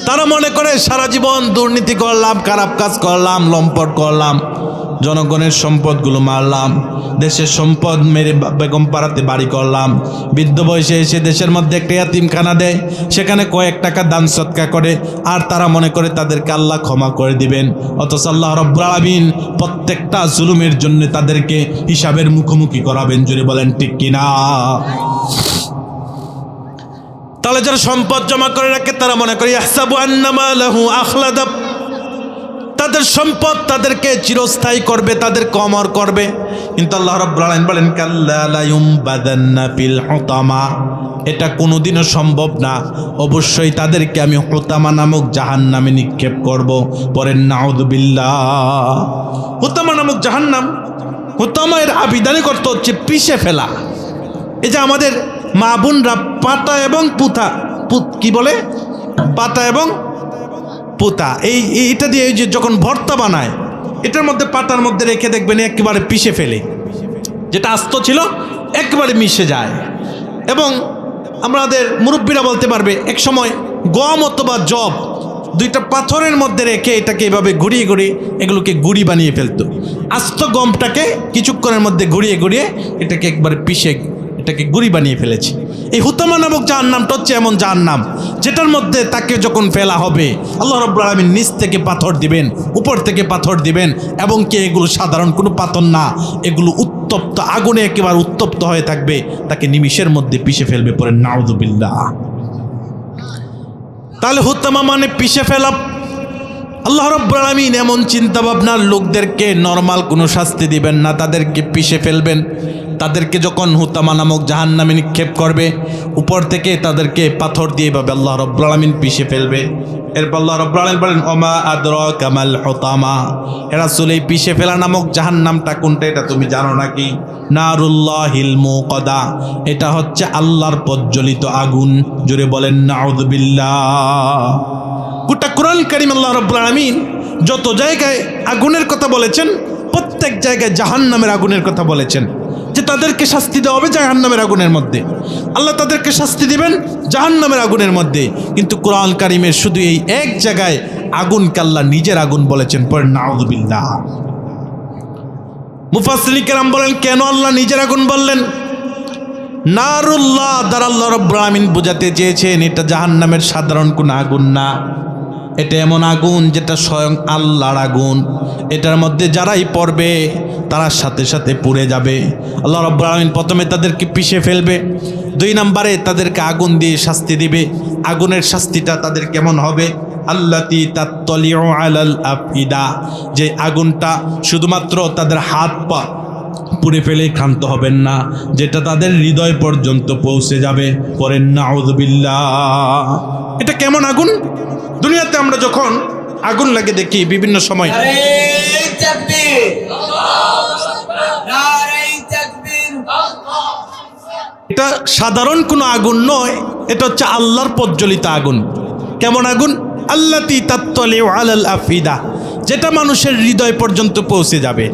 তারা মনে করে সারা জীবন দুর্নীতি করলাম, খারাপ কাজ করলাম, লম্পট করলাম, জনগণের সম্পদগুলো মারলাম, দেশের সম্পদ মেরে বেগম পাড়াতে বাড়ি করলাম, বৃদ্ধ বয়সে এসে দেশের মধ্যে একটা ইয়াতিমখানা দেয়, সেখানে কয়েক টাকা দান সৎকার করে, আর তারা মনে করে তাদেরকে আল্লাহ ক্ষমা করে দিবেন। অথচ আল্লাহ রাব্বুল আলামিন প্রত্যেকটা জুলুমের জন্য তাদেরকে হিসাবের মুখোমুখি করাবেন। জুড়ে বলেন ঠিক কিনা? তাহলে যারা সম্পদ জমা করে রাখে তারা মনে করে ইয়াহসাবু আন্নামা লাহু আখলাদা, তাদের সম্পদ তাদেরকে চিরস্থায়ী করবে, তাদেরকে অমর করবে। কিন্তু আল্লাহ রাব্বুল আলামিন বলেন কাল্লা লা ইউমবাদান্না ফিল হুতামা, এটা কোনোদিনও সম্ভব না, অবশ্যই তাদেরকে আমি হুতামা নামক জাহান্নামে নিক্ষেপ করব। পরেন নাউযুবিল্লাহ। হুতামা নামক জাহান্নাম, হুতামা এর আবিধানিক অর্থ হচ্ছে পিষে ফেলা। এই যে আমাদের মা বোনরা পাতা এবং পুতা, কি বলে, পাতা এবং পুতা, এইটা দিয়ে যে যখন ভর্তা বানায়, এটার মধ্যে পাতার মধ্যে রেখে দেখবেন একেবারে পিষে ফেলে, যেটা আস্ত ছিল একেবারে মিশে যায়। এবং আমাদের মুরব্বীরা বলতে পারবে, এক সময় গম অথবা জব দুইটা পাথরের মধ্যে রেখে এটাকে এভাবে ঘুরিয়ে ঘুরিয়ে এগুলোকে গুড়ি বানিয়ে ফেলতো। আস্ত গমটাকে কিছুক্ষণের মধ্যে ঘুরিয়ে ঘুরিয়ে এটাকে একবারে পিষে এটাকে গুড়ি বানিয়ে ফেলেছে। এই হুতামা নামক জাহান্নামটা হচ্ছে এমন জাহান্নাম যেটার মধ্যে তাকে যখন ফেলা হবে আল্লাহ রাব্বুল আলামিন নিচ থেকে পাথর দিবেন, উপর থেকে পাথর দিবেন, এবং কি এগুলো সাধারণ কোনো পাথর না, এগুলো উত্তপ্ত আগুনে একেবারে উত্তপ্ত হয়ে থাকবে, তাকে নিমিষের মধ্যে পিষে ফেলবে। পরে নাউযুবিল্লাহ। তাহলে হুতামা মানে পিষে ফেলা। আল্লাহ রাব্বুল আলামিন এমন চিন্তা ভাবনার লোকদেরকে নরমাল কোনো শাস্তি দিবেন না, তাদেরকে পিষে ফেলবেন। তাদেরকে যখন হুতামা নামক জাহান্নামে নিক্ষেপ করবে, উপর থেকে তাদেরকে পাথর দিয়ে ভাবে আল্লাহ রাব্বুল আলামিন পিষে ফেলবে। এরপর আল্লাহ রাব্বুল আলামিন বলেন ওমা আদরাকা মাল হুতামা, হে রাসূল এই পিষে ফেলা নামক জাহান্নামটা কোনটা এটা তুমি জানো নাকি? নারুল্লাহিল মুকাদা, এটা হচ্ছে আল্লাহর প্রজ্বলিত আগুন। জোরে বলেন নাউযুবিল্লাহ। গোটা কোরআন কারীম আল্লাহ রাব্বুল আলামিন যত জায়গায় আগুনের কথা বলেছেন, প্রত্যেক জায়গায় জাহান্নামের আগুনের কথা বলেছেন, যে তাদেরকে শাস্তি দেওয়া হবে জাহান্নামের আগুনের মধ্যে। আল্লাহ তাদেরকে শাস্তি দিবেন জাহান্নামের আগুনের মধ্যে। কিন্তু কোরআন কারীমের শুধু এই এক জায়গায় আগুনকে আল্লাহ নিজের আগুন বলেছেন। পরে নাউযুবিল্লাহ। মুফাসসিরিন কেরাম বলেন কেন আল্লাহ নিজের আগুন বললেন? নারুল্লাহ দ্বারা আল্লাহ রাব্বুল আলামিন বোঝাতে চেয়েছেন এটা জাহান্নামের সাধারণ কোনো আগুন না, এটা এমন আগুন যেটা স্বয়ং আল্লাহর আগুন। এটার মধ্যে যারাই পড়বে তারা সাথে সাথে পুড়ে যাবে। আল্লাহ রাব্বুল আলামিন প্রথমে তাদেরকে পিষে ফেলবে, 2 নম্বরে তাদেরকে আগুন দিয়ে শাস্তি দিবে। আগুনের শাস্তিটা তাদের কেমন হবে? আল্লাতী তাত্তালিউ আলাল আফইদা, যে আগুনটা শুধুমাত্র তাদের হাত পা পুড়ে ফেলেই ক্ষান্ত হবেন না, যেটা তাদের হৃদয় পর্যন্ত পৌঁছে যাবে। পরে নাউযুবিল্লাহ। এটা কেমন আগুন? দুনিয়াতে আমরা যখন আগুন লাগে দেখি বিভিন্ন সময়, এটা সাধারণ কোনো আগুন নয়, এটা হচ্ছে আল্লাহর প্রজ্বলিত আগুন। কেমন আগুন? আল্লাতী তাত্তালিউ আলাল আফইদা, যেটা মানুষের হৃদয় পর্যন্ত পৌঁছে যাবে।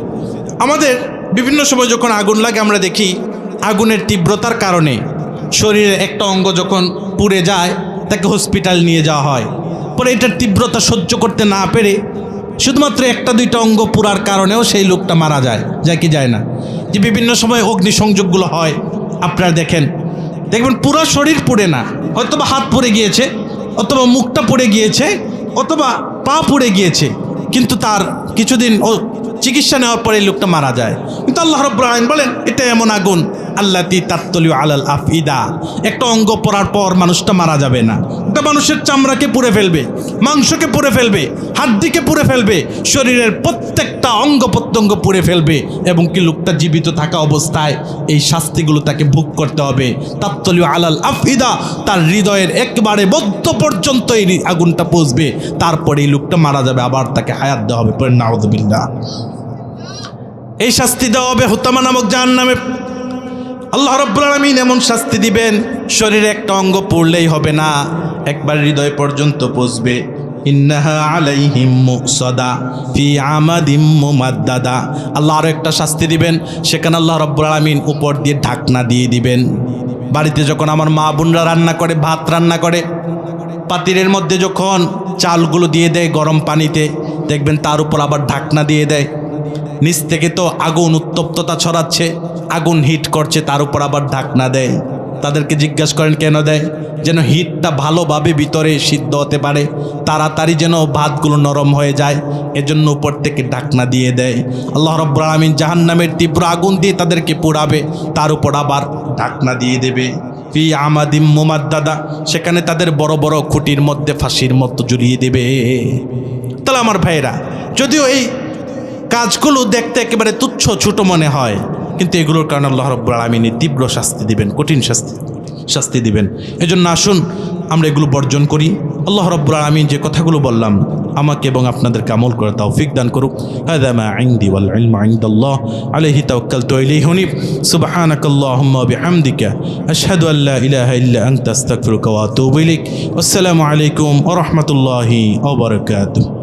আমাদের বিভিন্ন সময় যখন আগুন লাগে আমরা দেখি আগুনের তীব্রতার কারণে শরীরের একটা অঙ্গ যখন পুড়ে যায় তাকে হসপিটাল নিয়ে যাওয়া হয়। পরে এটার তীব্রতা সহ্য করতে না পেরে শুধুমাত্র 1-2টা অঙ্গ পুরার কারণেও সেই লোকটা মারা যায় কি যায় না? যে বিভিন্ন সময় অগ্নিসংযোগগুলো হয় আপনারা দেখবেন পুরো শরীর পুড়ে না, হয়তোবা হাত পুড়ে গিয়েছে, অথবা মুখটা পুড়ে গিয়েছে, অথবা পা পুড়ে গিয়েছে, কিন্তু তার কিছুদিন চিকিৎসা নেওয়ার পরে এই লোকটা মারা যায়। কিন্তু আল্লাহ রাব্বুল আলামিন বলেন এটা এমন আগুন আল্লাতী তাত্তলিউ আলাল আফইদা, একটা অঙ্গ পড়ার পর মানুষটা মারা যাবে না, এটা মানুষের চামড়াকে পুড়ে ফেলবে, মাংসকে পুড়ে ফেলবে, হাড্ডিকে পুড়ে ফেলবে, শরীরের প্রত্যেকটা অঙ্গ প্রত্যঙ্গ পুড়ে ফেলবে, এবং কি লোকটা জীবিত থাকা অবস্থায় এই শাস্তিগুলো তাকে ভোগ করতে হবে। তাত্তলিউ আলাল আফইদা, তার হৃদয়ের একেবারে মধ্য পর্যন্ত এই আগুনটা পৌঁছবে, তারপরে এই লোকটা মারা যাবে, আবার তাকে হায়াত দেওয়া হবে। পরে নাউযুবিল্লাহ, এই শাস্তি দেওয়া হবে হুতামা নামক জাহান্নামে। আল্লাহ রাব্বুল আলামিন এমন শাস্তি দিবেন, শরীরে একটা অঙ্গ পড়লেই হবে না, একবার হৃদয় পর্যন্ত পৌঁছবে। ইন্নাহা আলাইহিম মুসাদা ফি আমাদিম মুমাদ্দাদা। আল্লাহ আরও একটা শাস্তি দিবেন, সেখানে আল্লাহ রাব্বুল আলামিন উপর দিয়ে ঢাকনা দিয়ে দিবেন। বাড়িতে যখন আমার মা বোনরা রান্না করে, ভাত রান্না করে, পাতিলের মধ্যে যখন চালগুলো দিয়ে দেয় গরম পানিতে, দেখবেন তার উপর আবার ঢাকনা দিয়ে দেয়। নিচ থেকে তো আগুন উত্তপ্ততা ছড়াচ্ছে, আগুন হিট করছে, তার উপর আবার ঢাকনা দেয়। তাদেরকে জিজ্ঞাসা করেন কেন দেয়? যেন হিটটা ভালোভাবে ভিতরে সিদ্ধ হতে পারে, তাড়াতাড়ি যেন ভাতগুলো নরম হয়ে যায়, এজন্য উপর থেকে ঢাকনা দিয়ে দেয়। আল্লাহ রাব্বুল আলামিন জাহান্নামের তীব্র আগুন দিয়ে তাদেরকে পোড়াবে, তার উপর আবার ঢাকনা দিয়ে দেবে। ফি আমাদিম মুমাদ্দাদা, সেখানে তাদের বড় বড় খুঁটির মধ্যে ফাঁসির মতো ঝুলিয়ে দেবে। তাহলে আমার ভাইরা, যদিও এই কাজগুলো দেখতে একেবারে তুচ্ছ ছোট মনে হয়, কিন্তু এগুলোর কারণে আল্লাহ রাব্বুল আলামিন তীব্র শাস্তি দিবেন, কঠিন শাস্তি দিবেন। এজন্য আসুন আমরা এগুলো বর্জন করি। আল্লাহ রাব্বুল আলামিন যে কথাগুলো বললাম আমাকে এবং আপনাদেরকে আমল করে তৌফিক দান করুক। হাযা মা ইনদি ওয়াল ইলমু ইনদাল্লাহ আলাইহি তাওয়াক্কালতু ইলাইহি হুনিব। সুবহানাকাল্লাহুম্মা ওয়া বিহামদিকা আশহাদু আল লা ইলাহা ইল্লা আনতা আস্তাগফিরুকা ওয়া আতুবু ইলাইক। আসসালামু আলাইকুম ওয়া রাহমাতুল্লাহি ওয়া বারাকাতুহু।